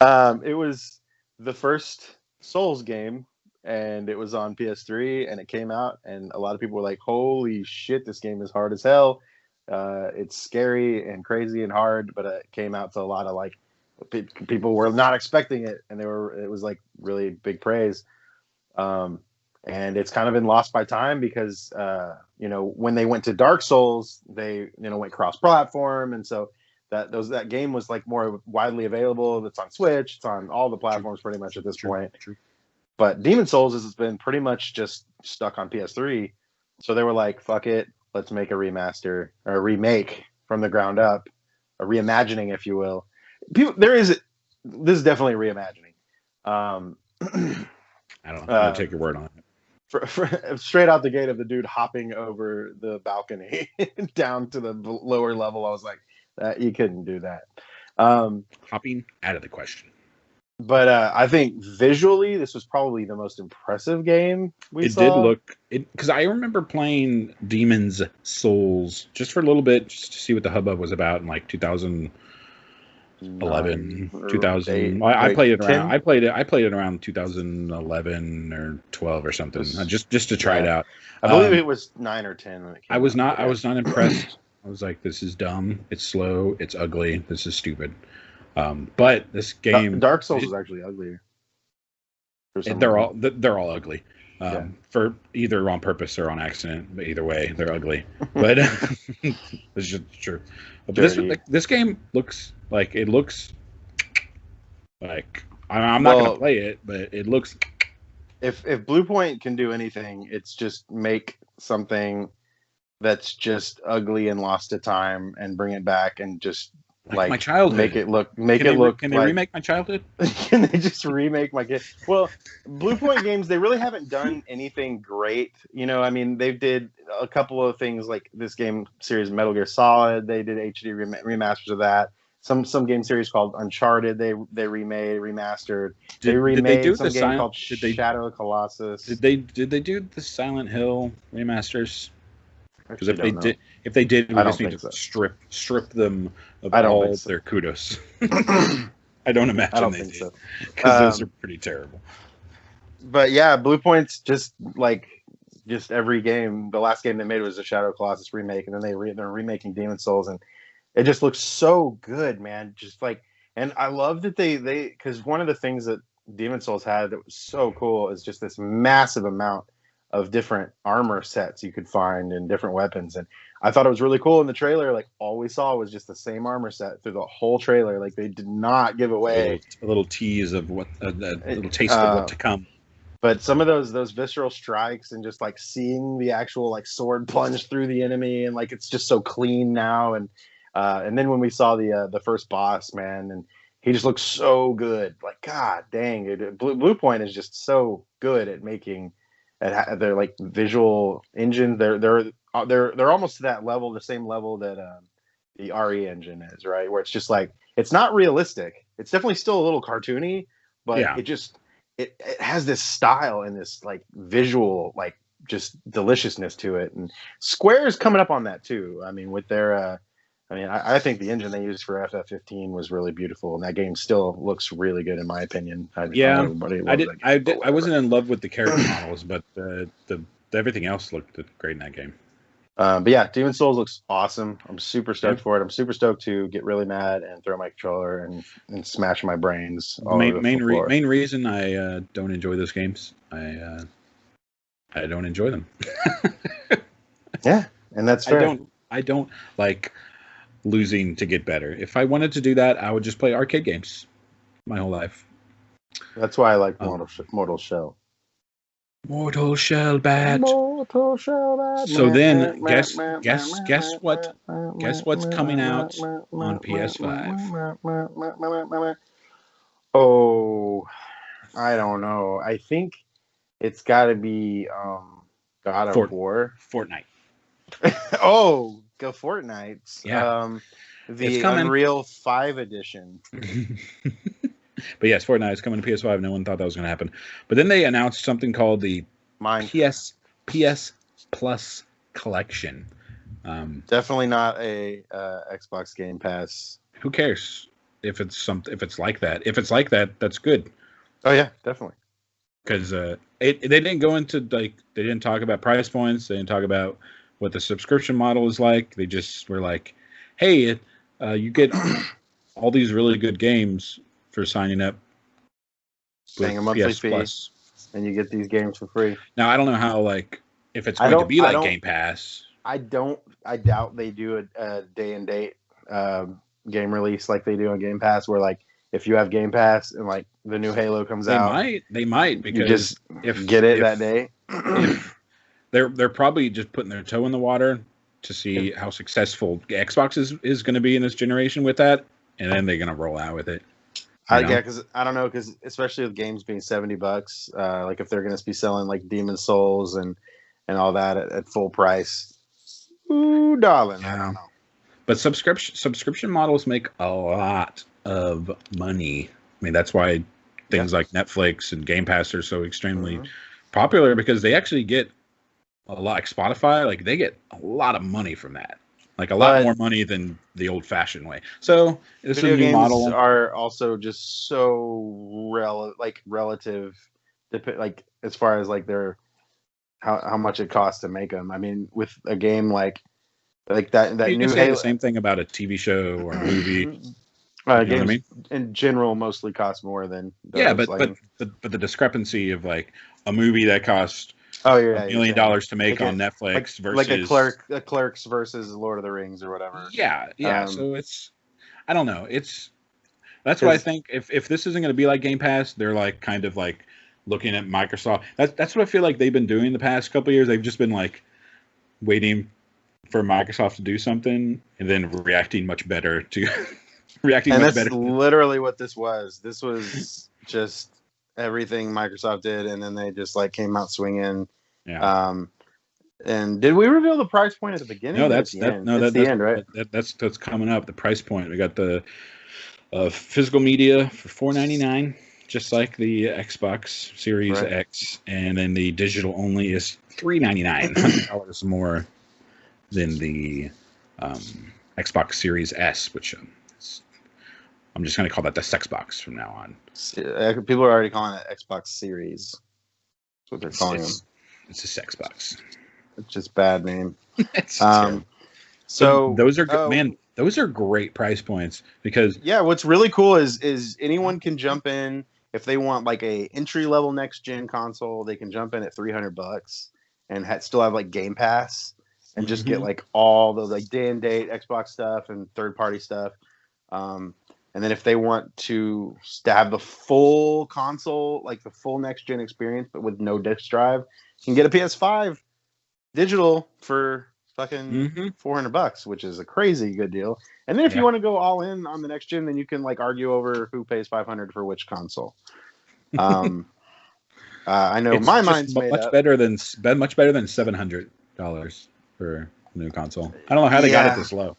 It was the first Souls game, and it was on PS3, and it came out, and a lot of people were like, "Holy shit, this game is hard as hell! It's scary and crazy and hard." But it came out to a lot of like. People were not expecting it, and it was like really big praise. And it's kind of been lost by time because when they went to Dark Souls, they went cross-platform, and so that game was like more widely available. It's on Switch, it's on all the platforms pretty much at this point. True. But Demon Souls has been pretty much just stuck on PS3, so they were like, "Fuck it, let's make a remaster or a remake from the ground up, a reimagining, if you will." This is definitely reimagining.
I don't know. I'll take your word on
it. Straight out the gate of the dude hopping over the balcony down to the lower level, I was like, you couldn't do that.
Hopping out of the question.
But I think visually, this was probably the most impressive game we saw.
It did look because I remember playing Demon's Souls just for a little bit, just to see what the hubbub was about in like 2011, 2000. I played it around. I played it around 2011 or 12 or something, just to try it out.
I believe it was 9 or 10 when it came out.
I was not impressed. I was like, this is dumb. It's slow. It's ugly. This is stupid. But this game,
Dark Souls, is actually uglier.
They're all ugly. For either on purpose or on accident, but either way, they're ugly. But it's just true. But this game looks like I'm not going to play it, but it looks.
If Blue Point can do anything, it's just make something that's just ugly and lost to time and bring it back and just
like my childhood.
Can
they remake my childhood?
Can they just remake my kid? Well, Blue Point Games, they really haven't done anything great. I mean, they did a couple of things like this game series, Metal Gear Solid. They did HD remasters of that. Some game series called Uncharted. They remastered. They remade some game called Shadow of Colossus.
Did they do the Silent Hill remasters? Because if they did, we just need to strip them of all their kudos. I don't imagine they did, so. Because those are pretty terrible.
But yeah, Blue Point's just every game. The last game they made was a Shadow of Colossus remake, and then they're remaking Demon Souls, and it just looks so good, man. Just like, and I love that they because one of the things that Demon Souls had that was so cool is just this massive amount of different armor sets you could find and different weapons. And I thought it was really cool in the trailer. Like all we saw was just the same armor set through the whole trailer. Like they did not give away
a little tease of what a little taste of what to come.
But some of those visceral strikes and just like seeing the actual like sword plunge through the enemy and like it's just so clean now. And then when we saw the first boss, man, and he just looks so good. Like God dang, Blue Point is just so good at making. They're like visual engine. They're almost to that level, the same level that the RE engine is, right? Where it's just like it's not realistic. It's definitely still a little cartoony, but it has this style and this like visual like just deliciousness to it. And Square is coming up on that too. I mean, with their I think the engine they used for FF15 was really beautiful, and that game still looks really good in my opinion.
I wasn't in love with the character models, but the everything else looked great in that game.
But yeah, Demon Souls looks awesome. I'm super stoked for it. I'm super stoked to get really mad and throw my controller and smash my brains all over the floor.
Main reason I don't enjoy those games, I don't enjoy them.
Yeah, and that's fair.
I don't like losing to get better. If I wanted to do that, I would just play arcade games my whole life.
That's why I like Mortal Shell.
Mortal Shell bad.
Mortal Shell bad.
So then, guess what's coming out on PS5?
Oh, I don't know. I think it's got to be God of War.
Fortnite.
Oh, go Fortnite.
Yeah.
The Unreal 5 edition.
But yes, Fortnite is coming to PS5. No one thought that was going to happen. But then they announced something called the PS Plus Collection.
Definitely not a Xbox Game Pass.
Who cares if it's like that? If it's like that, that's good.
Oh yeah, definitely.
Because they didn't go into they didn't talk about price points. They didn't talk about what the subscription model is like. They just were like, "Hey, you get all these really good games for signing up,
paying a monthly fee, Plus. And you get these games for free."
Now I don't know how if it's going to be like Game Pass.
I doubt they do a day and date game release like they do on Game Pass, where if you have Game Pass and the new Halo comes out,
they might because
you just get it that day.
They're probably just putting their toe in the water to see how successful Xbox is going to be in this generation with that, and then they're going to roll out with it.
Because I don't know, because especially with games being $70, if they're going to be selling Demon Souls and all that at full price, ooh, darling, I don't know.
But subscription models make a lot of money. I mean, that's why things like Netflix and Game Pass are so extremely popular, because they actually get a lot. Like Spotify, they get a lot of money from that. A lot more money than the old-fashioned way. So this is a new model.
Games are also just so relative, as far as their how much it costs to make them. I mean, with a game like that
you
new
can say the same thing about a TV show or a movie.
Games, what I mean? In general, mostly cost more than those,
yeah, but the discrepancy of a movie that costs $1 million to make on Netflix versus
a Clerks versus Lord of the Rings or whatever.
Yeah. So I don't know. That's why I think if this isn't going to be like Game Pass, they're looking at Microsoft. That's what I feel like they've been doing the past couple of years. They've just been waiting for Microsoft to do something and then reacting much better to reacting. And much that's better.
Literally what this was. This was just everything Microsoft did, and then they just came out swinging.
Yeah.
And did we reveal the price point at the beginning?
No, that's
the end, right?
That's coming up. The price point. We got the physical media for $4.99, just like the Xbox Series X, and then the digital only is $3.99, $100 more than the Xbox Series S, which I'm just going to call that the Sexbox from now on.
People are already calling it Xbox Series. That's what they're calling them.
It's a Sexbox.
It's just bad name.
So those are those are great price points, because
what's really cool is anyone can jump in if they want a entry level next gen console. They can jump in at $300 and still have Game Pass and just get all the day and date Xbox stuff and third party stuff. And then if they want to have the full console, the full next gen experience, but with no disc drive, you can get a PS5 digital for fucking $400, which is a crazy good deal. And then if you want to go all in on the next gen, then you can argue over who pays $500 for which console. I know my mind's made
much
up.
Better than $700 for a new console. I don't know how they got it this low.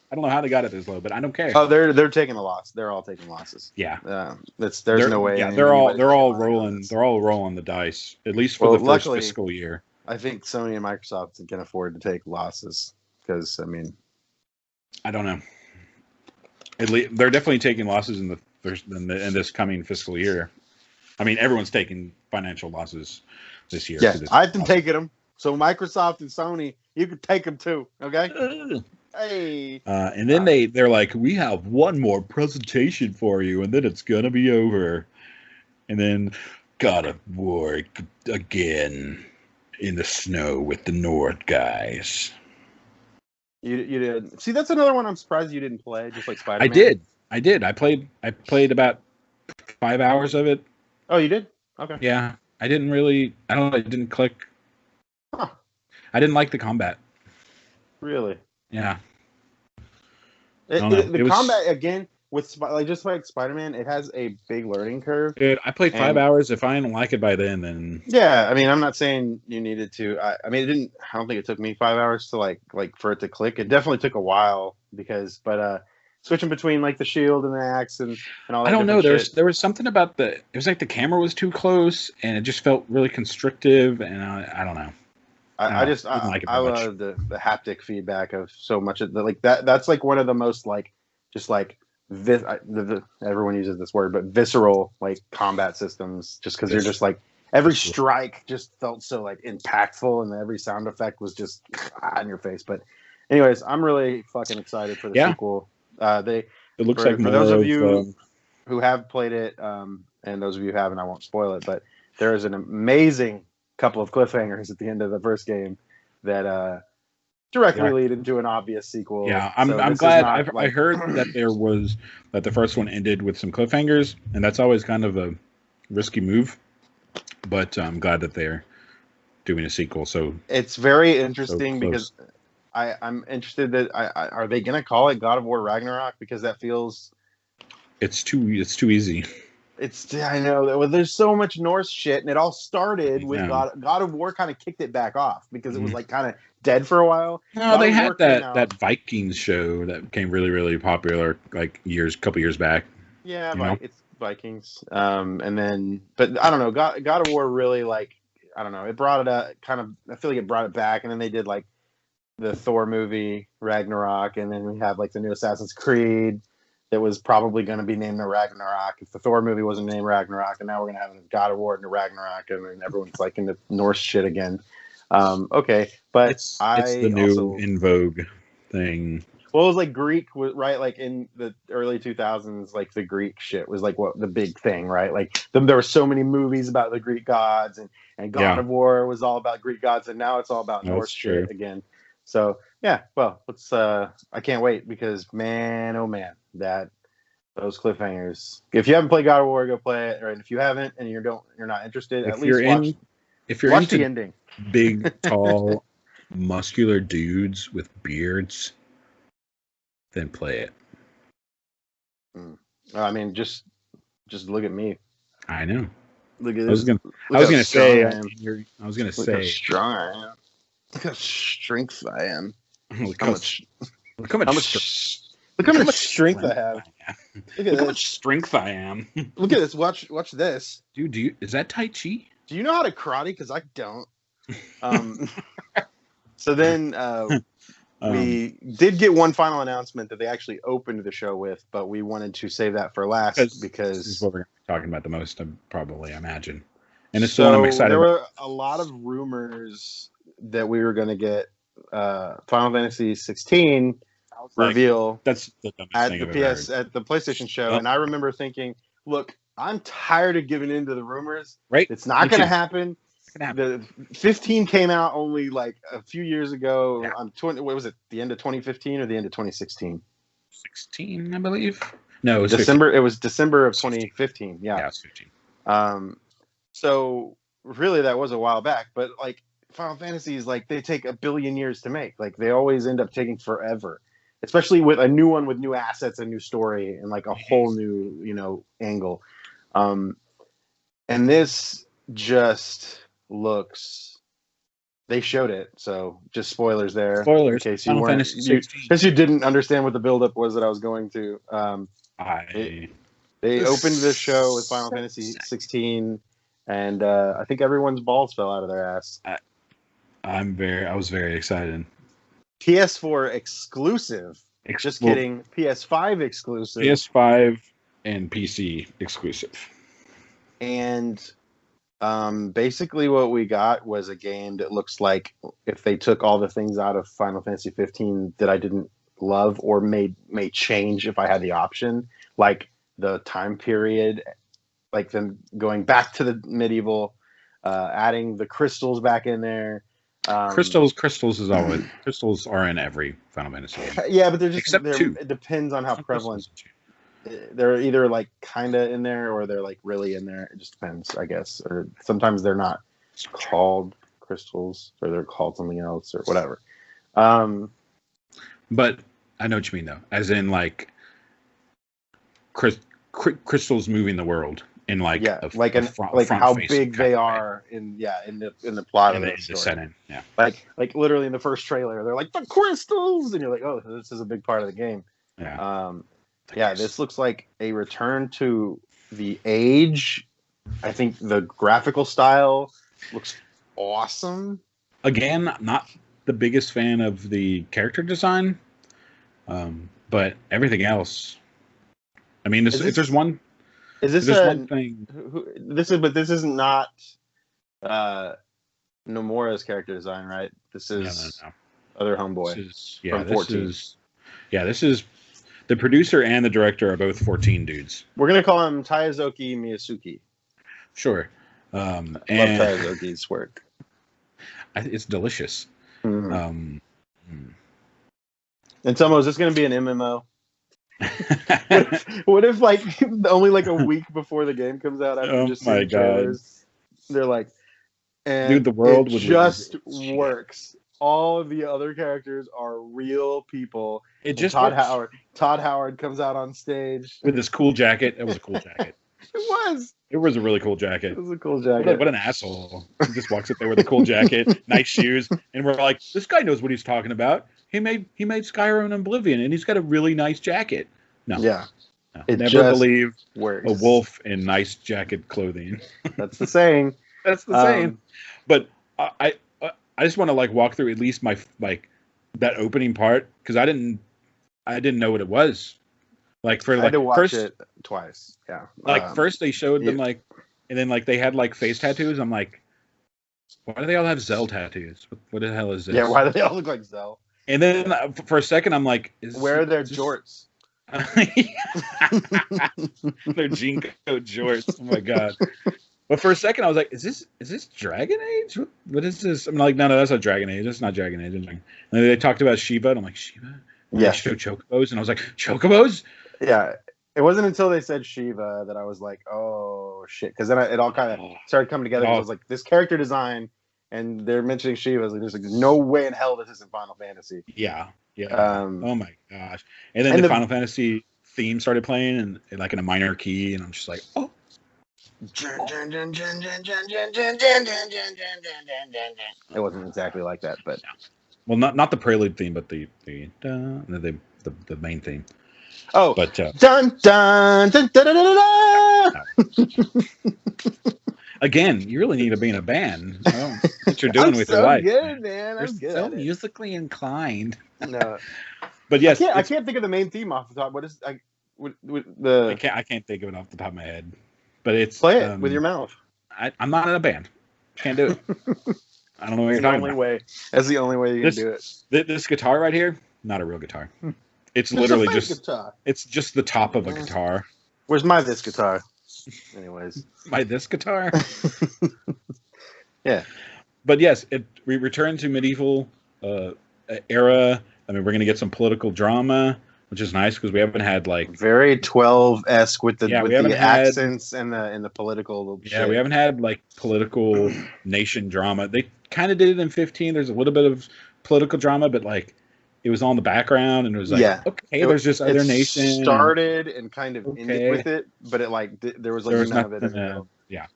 But I don't care.
Oh, they're taking a loss. They're all taking losses.
Yeah.
There's no way.
Yeah, they're all rolling. They're all rolling the dice, at least for the first fiscal year.
I think Sony and Microsoft can afford to take losses because,
I don't know. They're definitely taking losses in this coming fiscal year. Everyone's taking financial losses this year.
Yeah, I've been taking them. So Microsoft and Sony, you could take them too. Okay. Hey.
And then they're like, we have one more presentation for you, and then it's gonna be over. And then God of War again in the snow with the Nord guys.
You did. See, that's another one I'm surprised you didn't play, just like Spider-Man.
I did. I played about 5 hours of it.
Oh, you did? Okay.
Yeah. I didn't really. I don't know. It didn't click.
Huh.
I didn't like the combat.
Really?
Yeah.
The combat again with just like Spider-Man, it has a big learning curve.
Dude, I played 5 hours. If I didn't like it by then
yeah. I mean, I'm not saying you needed to. I mean, it didn't. I don't think it took me 5 hours to like for it to click. It definitely took a while but switching between like the shield and the axe and all that.
I don't know. There was something about it was like the camera was too close and it just felt really constrictive, and I don't know.
I love the haptic feedback of so much of the like that's like one of the most like just like everyone uses this word, but visceral like combat systems, just because you're just like every strike just felt so like impactful, and every sound effect was just in your face. But anyways, I'm really fucking excited for the sequel. It looks like for those of you who have played it, and those of you who haven't, I won't spoil it, but there is an amazing couple of cliffhangers at the end of the first game that directly lead into an obvious sequel.
Yeah, I'm glad. I heard that the first one ended with some cliffhangers, and that's always kind of a risky move. But I'm glad that they're doing a sequel. So
it's very interesting because I'm interested that are they going to call it God of War Ragnarok, because that feels
it's too easy.
I know there's so much Norse shit, and it all started with God of War kind of kicked it back off because it was like kind of dead for a while.
No, they had that Vikings show that became really, really popular like couple years back.
Yeah, it's Vikings. And then, but I don't know, God of War really like, I don't know, it brought it up I feel like it brought it back, and then they did like the Thor movie Ragnarok, and then we have like the new Assassin's Creed that was probably going to be named the Ragnarok if the Thor movie wasn't named Ragnarok, and now we're going to have a God of War and the Ragnarok, and then everyone's like into Norse shit again. Okay, but
it's the new in vogue thing.
Well, it was like Greek, right? Like in the early 2000s, like the Greek shit was like what the big thing, right? Like there were so many movies about the Greek gods, and God of War was all about Greek gods, and now it's all about Norse shit again. So yeah, well, let's. I can't wait because man, oh man, those cliffhangers. If you haven't played God of War, go play it. Or if you haven't and you're not interested, at least watch the ending.
Big, tall, muscular dudes with beards, then play it.
I mean, just look at me.
I know.
Look at
this. I was gonna say.
How strong I am. Look how strength I am.
Look how much
strength I have.
Look how much strength I am.
Look at this. Watch this.
Dude, is that Tai Chi?
Do you know how to karate? Because I don't. So then we did get one final announcement that they actually opened the show with, but we wanted to save that for last because
this is what we're talking about the most, probably, I imagine. And it's the one I'm excited
about. There were a lot of rumors that we were going to get Final Fantasy 16 reveal
at the
PlayStation show, and I remember thinking, look, I'm tired of giving into the rumors.
Right,
it's not going to happen. The 15 came out only like a few years ago. What was it? The end of 2015 or the end of 2016?
16, I believe. No, it was
December.
15.
It was December of 2015. Yeah,
it was 15.
So really, that was a while back. But like Final Fantasies, like they take a billion years to make. Like they always end up taking forever, especially with a new one with new assets, a new story, and like a whole new angle. And this just looks. They showed it, so just spoilers there.
Spoilers.
In case you didn't understand what the buildup was that I was going to. They opened the show with Final Fantasy 16, and I think everyone's balls fell out of their ass.
I was very excited.
PS4 exclusive. Just kidding. PS5 exclusive.
PS5 and PC exclusive.
And Basically what we got was a game that looks like if they took all the things out of Final Fantasy 15 that I didn't love or may change if I had the option, like the time period, like them going back to the medieval, adding the crystals back in there.
Crystals is always crystals are in every Final Fantasy game.
Yeah, but they're just
except two.
It depends on how prevalent. They're either like kind of in there or they're like really in there. It just depends, I guess. Or sometimes they're not called crystals or they're called something else or whatever.
But I know what you mean though, as in like crystals moving the world in like
like how big they are in the plot of the story.
Setting. Yeah,
like literally in the first trailer, they're like the crystals, and you're like, oh, this is a big part of the game.
Yeah.
This looks like a return to the age. I think the graphical style looks awesome.
Again, not the biggest fan of the character design, but everything else. I mean, there's one.
Is this one thing? This is not Nomura's character design, right? This is
no.
Other homeboy.
From 14. This is the producer and the director are both 14 dudes.
We're gonna call him Taizoki Miyasuki.
Sure.
I love Taizoki's work.
It's delicious.
Mm-hmm. And Tomo, is this gonna be an MMO? what if like only like a week before the game comes out after just seeing trailers, they're like, and
dude, the world
it just works. All of the other characters are real people.
It just
Todd Howard comes out on stage
with this cool jacket. It was a cool jacket. It was a really cool jacket.
It was a cool jacket.
What an asshole. He just walks up there with a cool jacket, nice shoes, and we're like, this guy knows what he's talking about. He made Skyrim and Oblivion, and he's got a really nice jacket. No.
Yeah.
No.
It
Never believe
works.
A wolf in nice jacket clothing.
That's the saying.
That's the saying. But I just want to like walk through at least my like that opening part because I didn't know what it was. Like for
I had to watch it twice. Yeah.
Like first they showed them like, and then like they had like face tattoos. I'm like, why do they all have Zell tattoos? What the hell is this?
Yeah. Why do they all look like Zell?
And then for a second I'm like,
where are their jorts?
Their Jinko jorts. Oh my god. But for a second I was like, is this Dragon Age? What is this? I'm like, no, that's not Dragon Age. That's not Dragon Age. And they talked about Shiva, and I'm like, Shiva?
Yeah.
They showed Chocobos, and I was like, Chocobos?
Yeah. It wasn't until they said Shiva that I was like, oh shit. Because then it all kind of started coming together. I was like, this character design, and they're mentioning Shiva. There's like no way in hell this isn't Final Fantasy.
Yeah. Yeah. Oh my gosh. And then the Final Fantasy theme started playing and like in a minor key, and I'm just like, oh.
It wasn't exactly like that, but
well, not the prelude theme, but the main theme.
Oh,
but
dun dun dun dun dun dun.
Again, you really need to be in a band. Oh, what you're doing with your life?
Good, man. I'm
good. So musically inclined.
No,
but yes,
I can't think of the main theme off the top. What is I
can't think of it off the top of my head. But it's
play it with your mouth.
I'm not in a band. Can't do it. I don't know what you're talking about.
That's the only way you can do
it. This guitar right here, not a real guitar. It's literally just guitar. It's just the top of a guitar.
Where's my this guitar? Anyways,
my this guitar.
Yeah,
but yes, we return to medieval era. I mean, we're gonna get some political drama, which is nice because we haven't had like
very 12-esque with the accents and the political.
Yeah, we haven't had like political nation drama. They kind of did it in 15. There's a little bit of political drama, but like it was on the background and it was like, okay, there's just other nations.
Started and kind of ended with it, but it like there was like none of it.
Yeah.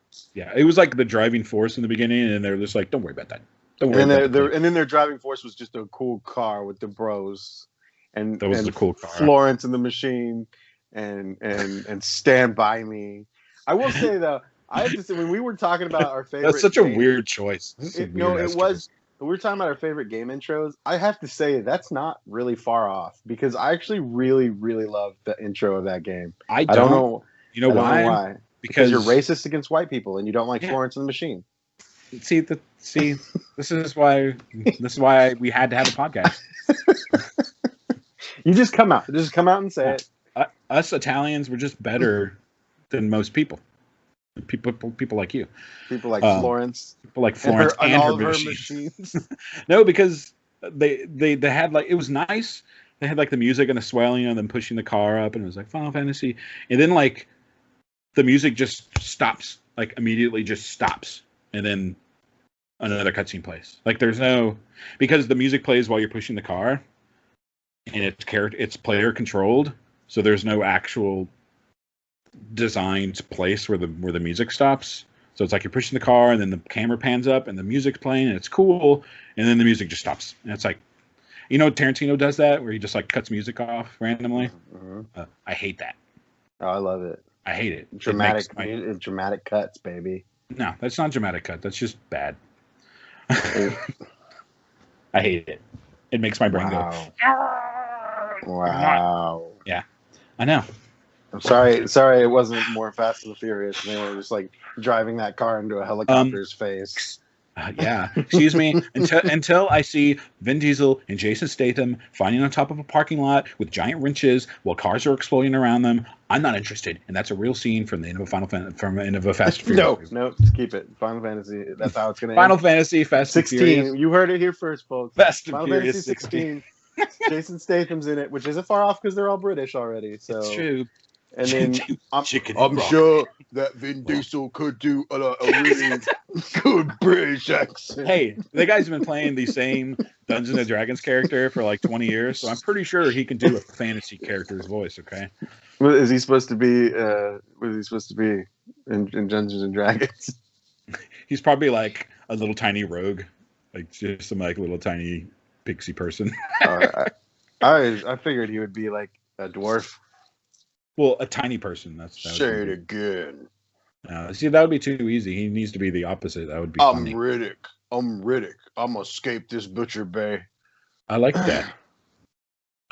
It was like the driving force in the beginning, and they're just like, don't worry about that. Don't worry about that.
And then their driving force was just a cool car with the bros. And
that was the cool car.
Florence and the Machine and Stand By Me. I will say though, I have to say when we were talking about our favorite,
that's such a weird choice.
It was. We were talking about our favorite game intros. I have to say that's not really far off because I actually really, really love the intro of that game.
I don't know. You know why?
Because you're racist against white people and you don't like Florence and the Machine.
See, this is why we had to have a podcast.
You just come out and say it.
Us Italians were just better than most people. People like you.
People like Florence.
People like Florence and all her machines. No, because they had like, it was nice. They had like the music and the swelling and them pushing the car up, and it was like Final Fantasy. And then like the music just stops, like immediately just stops, and then another cutscene plays. Like there's no, because the music plays while you're pushing the car, and it's player controlled, so there's no actual designed place where the music stops. So it's like you're pushing the car, and then the camera pans up, and the music's playing, and it's cool, and then the music just stops, and it's like, you know, Tarantino does that where he just like cuts music off randomly. I hate that.
Oh, I love it.
I hate it.
Dramatic cuts, baby.
No, that's not dramatic cut. That's just bad. I hate it. It makes my brain go.
Wow.
Yeah, I know.
I'm sorry it wasn't more Fast and the Furious, and they were just like driving that car into a helicopter's face.
Yeah, excuse me. Until I see Vin Diesel and Jason Statham fighting on top of a parking lot with giant wrenches while cars are exploding around them, I'm not interested. And that's a real scene from the end of a Fast and Furious.
No, just keep it. Final Fantasy. That's how it's going to end.
Final Fantasy, Fast
16.
And Furious.
You heard it here first, folks.
Fast and
Final
Furious
Fantasy 16. Jason Statham's in it, which isn't far off because they're all British already. So
it's true.
And then I'm sure that Vin Diesel could do a really good British accent.
Hey, the guy's been playing the same Dungeons and Dragons character for like 20 years, so I'm pretty sure he can do a fantasy character's voice. Okay.
What is he supposed to be? What is he supposed to be in Dungeons and Dragons?
He's probably like a little tiny rogue, like just some like little tiny pixie person.
I figured he would be like a dwarf.
Well, a tiny person.
Say it again.
See, that would be too easy. He needs to be the opposite. That would be funny.
I'm Riddick. I'm gonna escape this butcher bay.
I like that.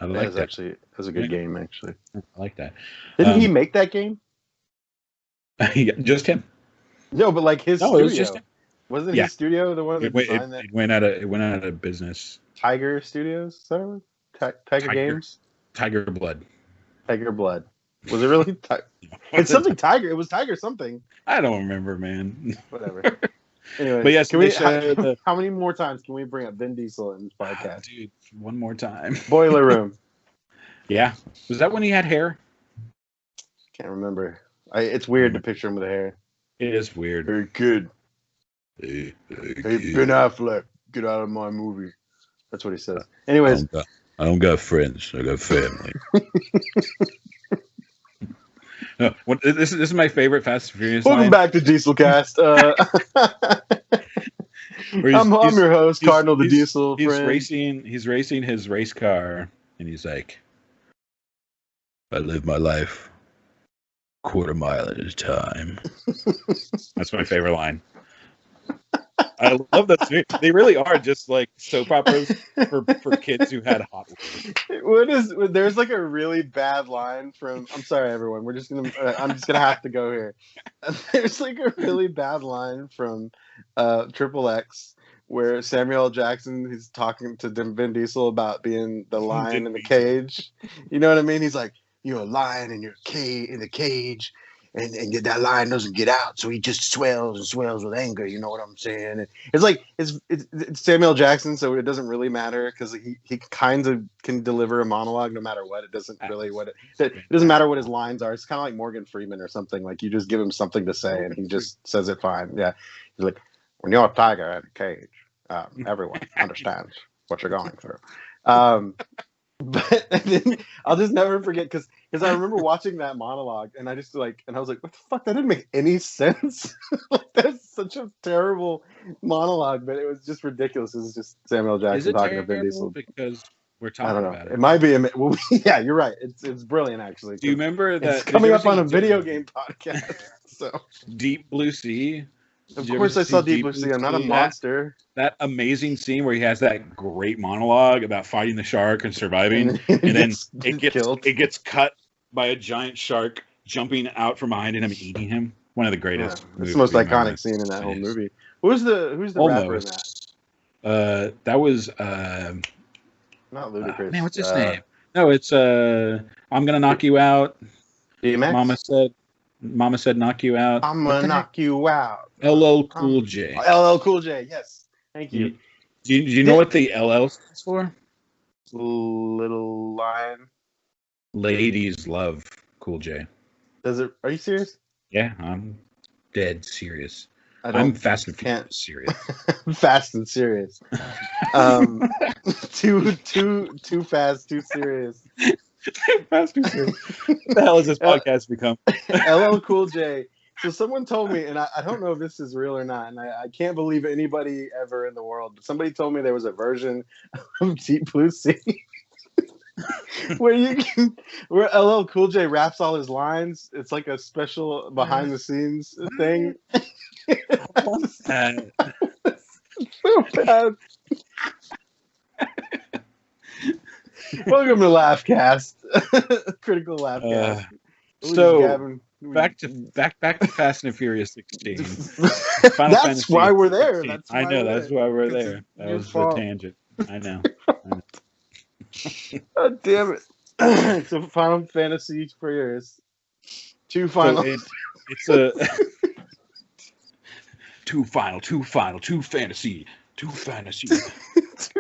I like that.
Actually, that's a good game. Actually,
I like that.
Didn't he make that game?
Just him.
No, but like his studio.
It was just him.
Wasn't his studio the one that designed that?
It went out of business.
Tiger Studios? Is that what? Tiger Games?
Tiger Blood.
Tiger Blood. Was it really? It's something Tiger. It was Tiger something.
I don't remember, man.
Whatever. Anyway,
but yes,
how many more times can we bring up Vin Diesel in this podcast?
Dude, one more time.
Boiler Room.
Yeah. Was that when he had hair?
Can't remember. It's weird to picture him with hair.
It is weird.
Very good. Hey, Ben Affleck, get out of my movie. That's what he says. Anyways.
I don't got friends. I got family. No, this is my favorite Fast and Furious.
Welcome back to Dieselcast. I'm your host, Cardinal the Diesel.
He's racing his race car, and he's like, "I live my life quarter mile at a time." That's my favorite line. I love that. They really are just like soap operas for kids who had Hot
Wheels. There's like a really bad line from. I'm sorry, everyone. I'm just gonna have to go here. There's like a really bad line from Triple X where Samuel L. Jackson is talking to Vin Diesel about being the lion in the cage. You know what I mean? He's like, "You're a lion in the cage." And that lion doesn't get out, so he just swells and swells with anger. You know what I'm saying? And it's like it's Samuel Jackson, so it doesn't really matter because he kind of can deliver a monologue no matter what. It doesn't really it doesn't matter what his lines are. It's kind of like Morgan Freeman or something. Like you just give him something to say, and he just says it fine. Yeah, he's like, when you're a tiger in a cage, everyone understands what you're going through. But then I'll just never forget because I remember watching that monologue and I was like, what the fuck? That didn't make any sense. Like that's such a terrible monologue, but it was just ridiculous. It was just Samuel Jackson talking to Vin Diesel.
Because we're talking about it.
It might be. Yeah, you're right. It's brilliant actually.
Do you remember that?
It's coming up on a video game podcast. So
Deep Blue Sea.
Of course, I saw Deep Blue Sea. I'm not a monster.
That amazing scene where he has that great monologue about fighting the shark and surviving, and then it gets cut by a giant shark jumping out from behind him and eating him. one of the greatest.
Yeah, it's the most iconic scene in that whole movie. Who's the rapper in that?
That was
not Ludacris.
Man, what's his name? No, it's I'm gonna knock you out.
DMX?
Mama said knock you out.
I'm gonna knock you out.
LL Cool J.
LL Cool J. Yes. Thank you.
Do you know what the LL stands for?
Little Lion.
Ladies love Cool J.
Does it? Are you serious?
Yeah, I'm dead serious. I'm fast and furious. Serious.
Fast and serious. Too fast, too serious.
Too fast, too serious. What the hell has this podcast become?
LL Cool J. So someone told me, and I don't know if this is real or not, and I can't believe anybody ever in the world, but somebody told me there was a version of Deep Blue Sea where LL Cool J raps all his lines. It's like a special behind the scenes thing. So bad. Welcome to Laughcast. Critical Laughcast.
So back to Fast and Furious 16.
That's why we're there. That's why
that's why we're there. That was the tangent. I know.
God damn it. So Final Fantasy Furious. Two final.
So it's a two fantasy. Two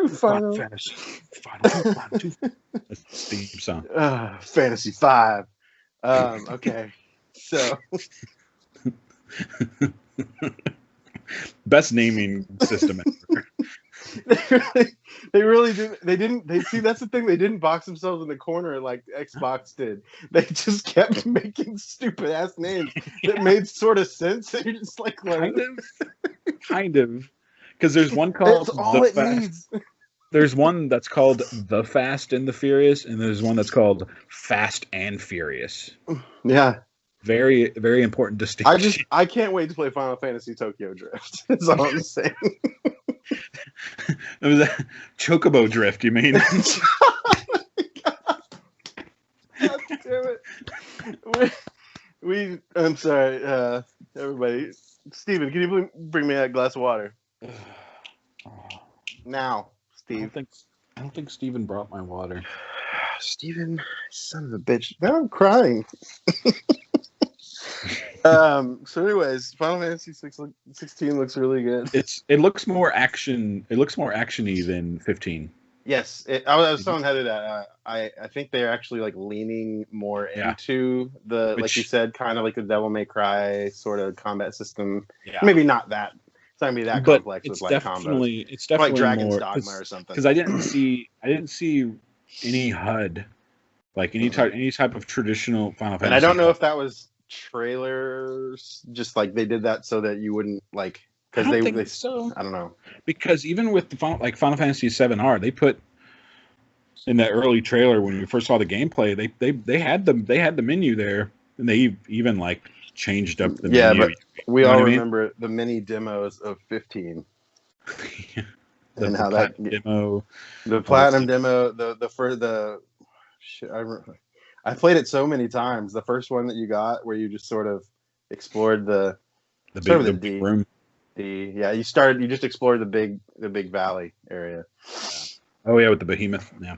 final fantasy. That's the theme song.
Fantasy 5. Okay. So
best naming system ever.
They really did. See, that's the thing. They didn't box themselves in the corner like Xbox did. They just kept making stupid ass names that made sort of sense. And you're just like
kind of. Because there's one called
that's all it needs.
There's one that's called The Fast and the Furious, and there's one that's called Fast and Furious.
Yeah.
Very, very important distinction.
I can't wait to play Final Fantasy Tokyo Drift. That's all I'm saying.
It was a Chocobo Drift, you mean?
God damn it. I'm sorry, everybody. Steven, can you bring me that glass of water? Now, Steve.
I don't think Steven brought my water.
Steven, son of a bitch. Now I'm crying. So anyways, Final Fantasy 16 looks really good.
It looks more action. It looks more actiony than 15.
Yes, I was telling Heather that I think they're actually like leaning more into like you said, kind of like the Devil May Cry sort of combat system. Yeah. Maybe not that. It's not gonna be that complex with like combat.
It's definitely
like Dragon's
more,
Dogma or something.
Because I didn't see any HUD, like any type of traditional Final Fantasy.
And I don't know if that was trailers, just like they did that so that you wouldn't like. Because they
so.
I don't know.
Because even with the Final Fantasy 7R, they put in that early trailer when we first saw the gameplay, they had the menu there, and they even like changed up the menu.
Yeah, but we all remember the mini demos of 15. And how that
demo,
the platinum demo, I played it so many times. The first one that you got, where you just sort of explored the
big room.
You just explored the big valley area.
Yeah. Oh yeah, with the behemoth. Yeah.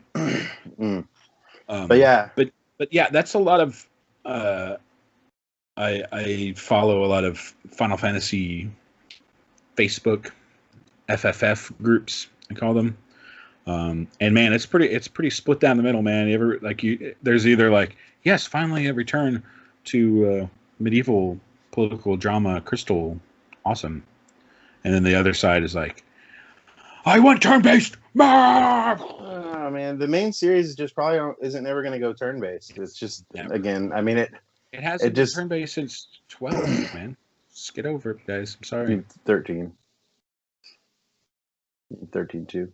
But
yeah, that's a lot of. I follow a lot of Final Fantasy Facebook FFF groups, I call them. And man, it's pretty split down the middle, man. There's either like, yes, finally a return to medieval political drama, Crystal, awesome. And then the other side is like, I want turn-based.
Oh man, the main series just probably isn't ever going to go turn-based. It's just again, I mean it
hasn't been turn-based since 12, man. Just get over it, guys. I'm sorry.
13 too.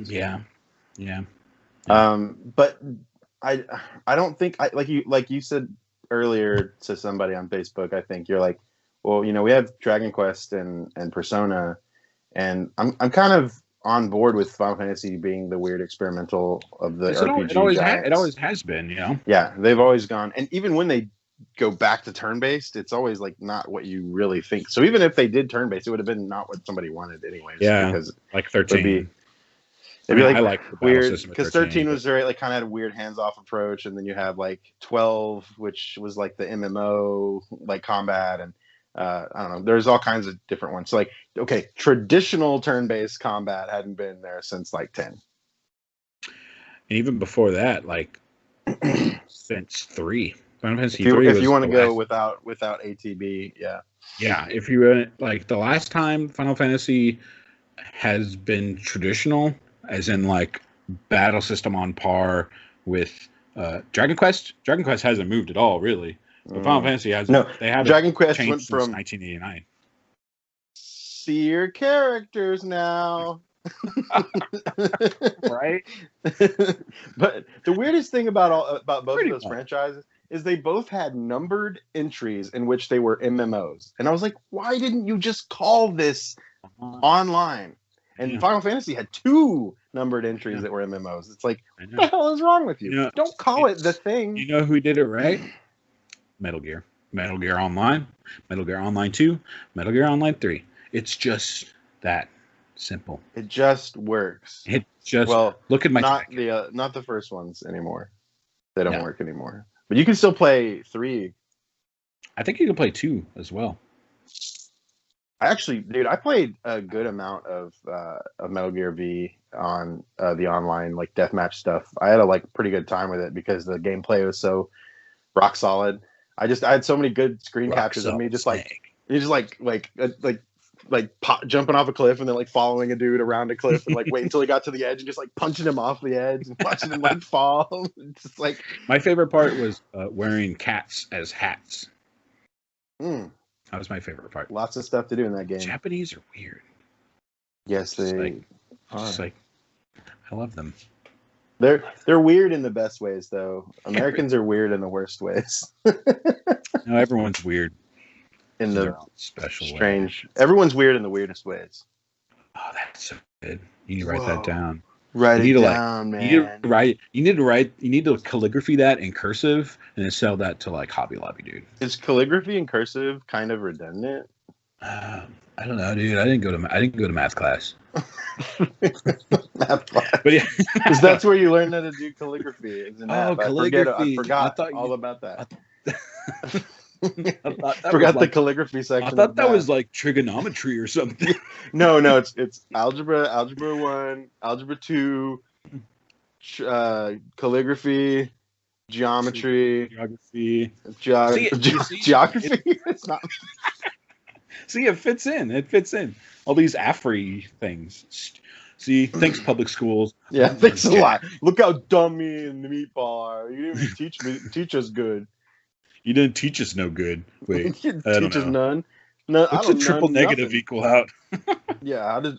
Yeah.
But I don't think like you said earlier to somebody on Facebook. I think you're like, well, we have Dragon Quest and Persona, and I'm kind of on board with Final Fantasy being the weird experimental of the RPG.
It always has been,
Yeah, they've always gone, and even when they go back to turn-based, it's always like not what you really think. So even if they did turn-based, it would have been not what somebody wanted anyways.
Yeah,
because
like 13.
It'd be like
I like the
weird because 13 was very like kind of had a weird hands-off approach, and then you have like 12, which was like the MMO like combat, and I don't know. There's all kinds of different ones. So like, okay, traditional turn-based combat hadn't been there since like 10,
and even before that, like since 3. Final Fantasy 3
if you want to go without ATB,
yeah. If you like the last time Final Fantasy has been traditional, as in like battle system on par with Dragon Quest. Dragon Quest hasn't moved at all, really. But Final Fantasy hasn't.
No,
they haven't.
Dragon Quest
changed
went from
since 1989.
See your characters now.
Right?
But the weirdest thing about both of those franchises is they both had numbered entries in which they were MMOs. And I was like, why didn't you just call this online? And Final Fantasy had 2 numbered entries that were MMOs. It's like, what the hell is wrong with you? Don't call it the thing.
You know who did it right? Metal Gear. Metal Gear Online, Metal Gear Online 2, Metal Gear Online 3. It's just that simple.
It just works.
It just look at my
not the first ones anymore. They don't work anymore. But you can still play 3.
I think you can play 2 as well.
I played a good amount of Metal Gear V on the online like deathmatch stuff. I had a pretty good time with it because the gameplay was so rock solid. I had so many good screen captures of me just jumping off a cliff and then following a dude around a cliff and waiting until he got to the edge and just punching him off the edge and watching him fall. Just
my favorite part was wearing cats as hats. That was my favorite part.
Lots of stuff to do in that game.
Japanese are weird.
Yes, they are.
I love them.
They're weird in the best ways, though. Americans are weird in the worst ways.
No, everyone's weird.
In the
special
strange. Everyone's weird in the weirdest ways.
Oh, that's so good. You need to write that down.
Write it down, man.
You need to calligraphy that in cursive and then sell that to Hobby Lobby, dude.
Is calligraphy in cursive kind of redundant?
I don't know, dude. I didn't go to math class.
Math class.
But yeah,
because that's where you learn how to do calligraphy.
Calligraphy.
I forgot all about that.
I
forgot the calligraphy section.
I thought that was trigonometry or something.
No, it's algebra 1, algebra 2, calligraphy, geometry, geography. It's not.
See, it fits in. All these AFRI things. See, thanks public schools.
Yeah, thanks a lot. Look how dumb me and the meatball are. You didn't even teach us good.
You didn't teach us no good. Wait,
you didn't teach us none.
No, what's a triple negative
nothing.
equal out?
Yeah,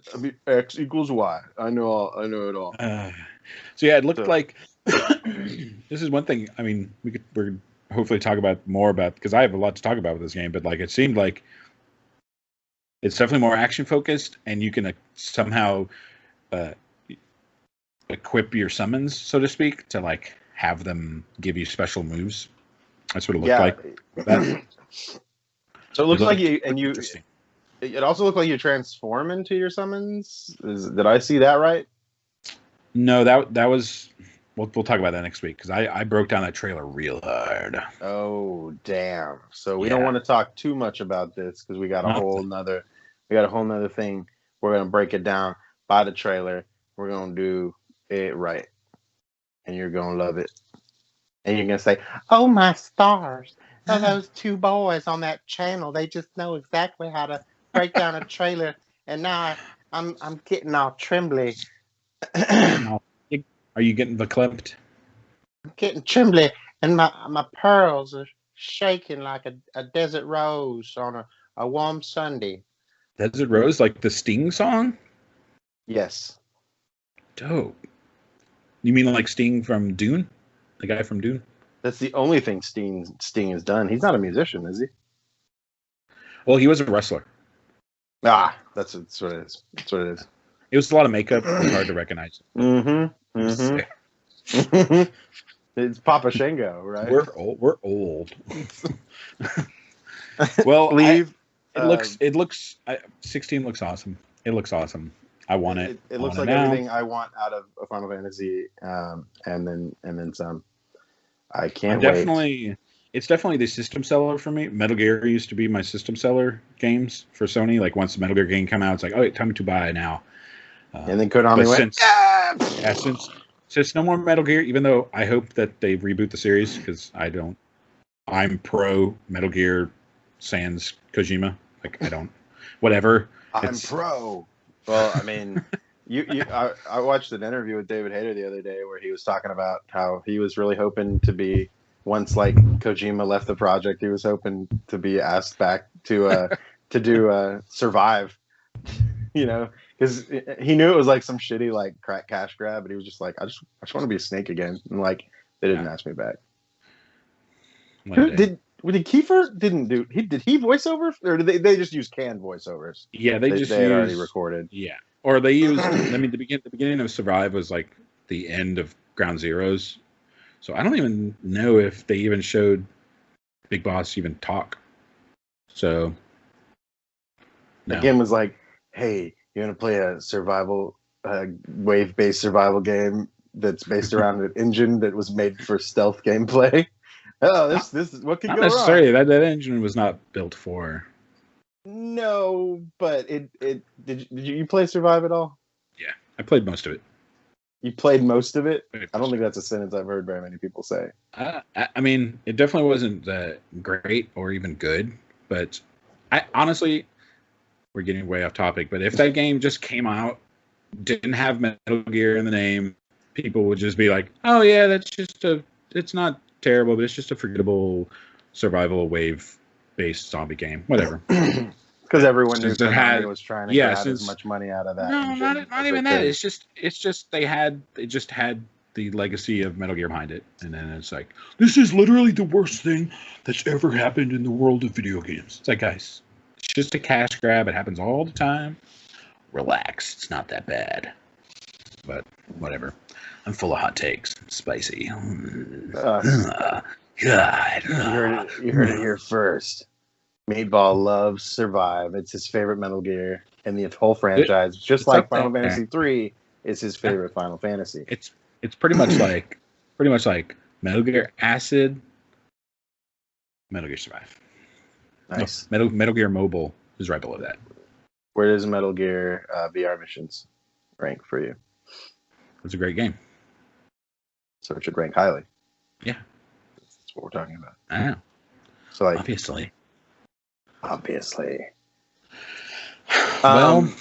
X equals Y. I know it all.
So yeah, it looked like this is one thing. I mean, we're hopefully talk about more about because I have a lot to talk about with this game. But it seemed like it's definitely more action focused, and you can somehow equip your summons, so to speak, to have them give you special moves. That's what it looked like.
So it looks like you. It also looked like you transform into your summons. Did I see that right?
No, that was. We'll talk about that next week because I broke down that trailer real hard.
Oh damn! So we don't want to talk too much about this because we got a whole nother thing. We're gonna break it down by the trailer. We're gonna do it right, and you're gonna love it. And you're gonna say, "Oh my stars! Oh, those 2 boys on that channel, they just know exactly how to break down a trailer." And now I'm getting all trembly.
Are you getting verklempt?
I'm getting trembly, and my pearls are shaking like a desert rose on a warm Sunday.
Desert Rose, like the Sting song?
Yes.
Dope. You mean like Sting from Dune? The guy from Dune?
That's the only thing Sting has done. He's not a musician, is he?
Well, he was a wrestler.
That's what it is. That's what it is.
It was a lot of makeup. It was hard to recognize.
Mm-hmm. It's Papa Shango, right?
We're old. Well,
Leave.
16 looks awesome. It looks awesome. I want it.
It looks like everything I want out of a Final Fantasy, and then some. I can't wait.
It's definitely the system seller for me. Metal Gear used to be my system seller games for Sony. Like once the Metal Gear game came out, it's like, oh, time to buy now.
And then Konami went.
Since no more Metal Gear, even though I hope that they reboot the series because I'm pro Metal Gear sans Kojima. Like I don't, whatever.
I'm pro. Well, I mean, I watched an interview with David Hayter the other day where he was talking about how he was really hoping to be, once like Kojima left the project, he was hoping to be asked back to do Survive, because he knew it was like some shitty like crack cash grab, but he was just like, I just want to be a Snake again, and like they didn't ask me back. Did Kiefer did he voiceover, or did they just use canned voiceovers?
Yeah, they had
already recorded.
Yeah, or they used. I mean, the beginning of Survive was like the end of Ground Zeroes, so I don't even know if they even showed Big Boss even talk. So
no. The game was like, hey, you want to play a survival wave-based survival game that's based around an engine that was made for stealth gameplay? Oh, this is what could go wrong. Not necessarily.
That engine was not built for.
No, but did you play Survive at all?
Yeah, I played most of it.
You played most of it? I don't think that's a sentence I've heard very many people say.
I mean, it definitely wasn't great or even good, but I honestly, we're getting way off topic, but if that game just came out, didn't have Metal Gear in the name, people would just be like, oh yeah, it's not terrible, but it's just a forgettable survival wave-based zombie game. Whatever.
Because everyone knew Konami was trying to grab as much money out of that.
No, not even that. It's just it just had the legacy of Metal Gear behind it, and then it's like, this is literally the worst thing that's ever happened in the world of video games. It's like, guys, it's just a cash grab. It happens all the time. Relax. It's not that bad. But whatever. I'm full of hot takes. Spicy. God.
You heard it here first. Meatball loves Survive. It's his favorite Metal Gear in the whole franchise. Just like Final Fantasy 3 is his favorite Final Fantasy.
It's pretty much like Metal Gear Acid, Metal Gear Survive.
Nice.
No, Metal Gear Mobile is right below that.
Where does Metal Gear VR Missions rank for you?
It's a great game.
So it should rank highly.
Yeah.
That's what we're talking about.
I know.
So like,
obviously.
Well,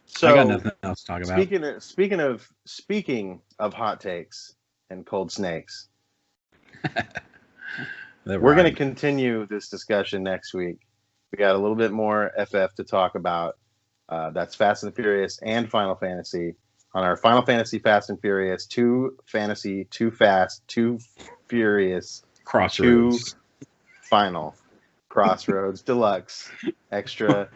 so
I got nothing else to talk about.
Speaking of hot takes and cold snakes, we're going to continue this discussion next week. We got a little bit more FF to talk about. That's Fast and Furious and Final Fantasy. On our Final Fantasy Fast and Furious, Too Fantasy, Too Fast, Too Furious,
Crossroads,
2 Final, Crossroads Deluxe, Extra.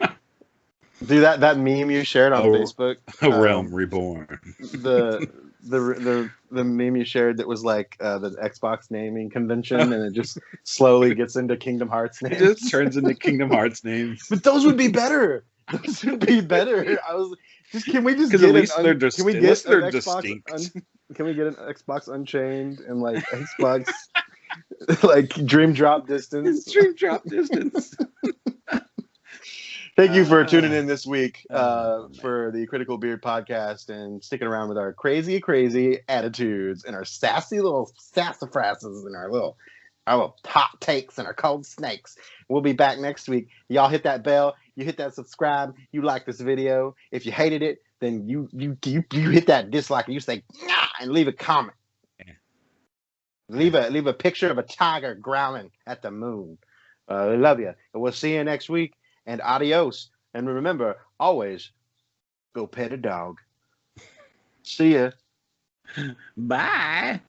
Do that meme you shared on Facebook.
A Realm Reborn.
The meme you shared that was like the Xbox naming convention, and it just slowly gets into Kingdom Hearts names.
It just turns into Kingdom Hearts names.
But those would be better. Those would be better. Can we get
at least they're distinct.
Can we get an Xbox Unchained and like Xbox like Dream Drop Distance?
Dream Drop Distance.
Thank you for tuning in this week for the Critical Beard podcast and sticking around with our crazy attitudes and our sassy little sassafrasses and our little hot takes and our cold snakes. We'll be back next week. Y'all hit that bell. You hit that subscribe. You like this video. If you hated it, then you hit that dislike and you say nah, and leave a comment. Yeah. Leave a picture of a tiger growling at the moon. We love you. And we'll see you next week. And adios. And remember, always go pet a dog. See ya.
Bye.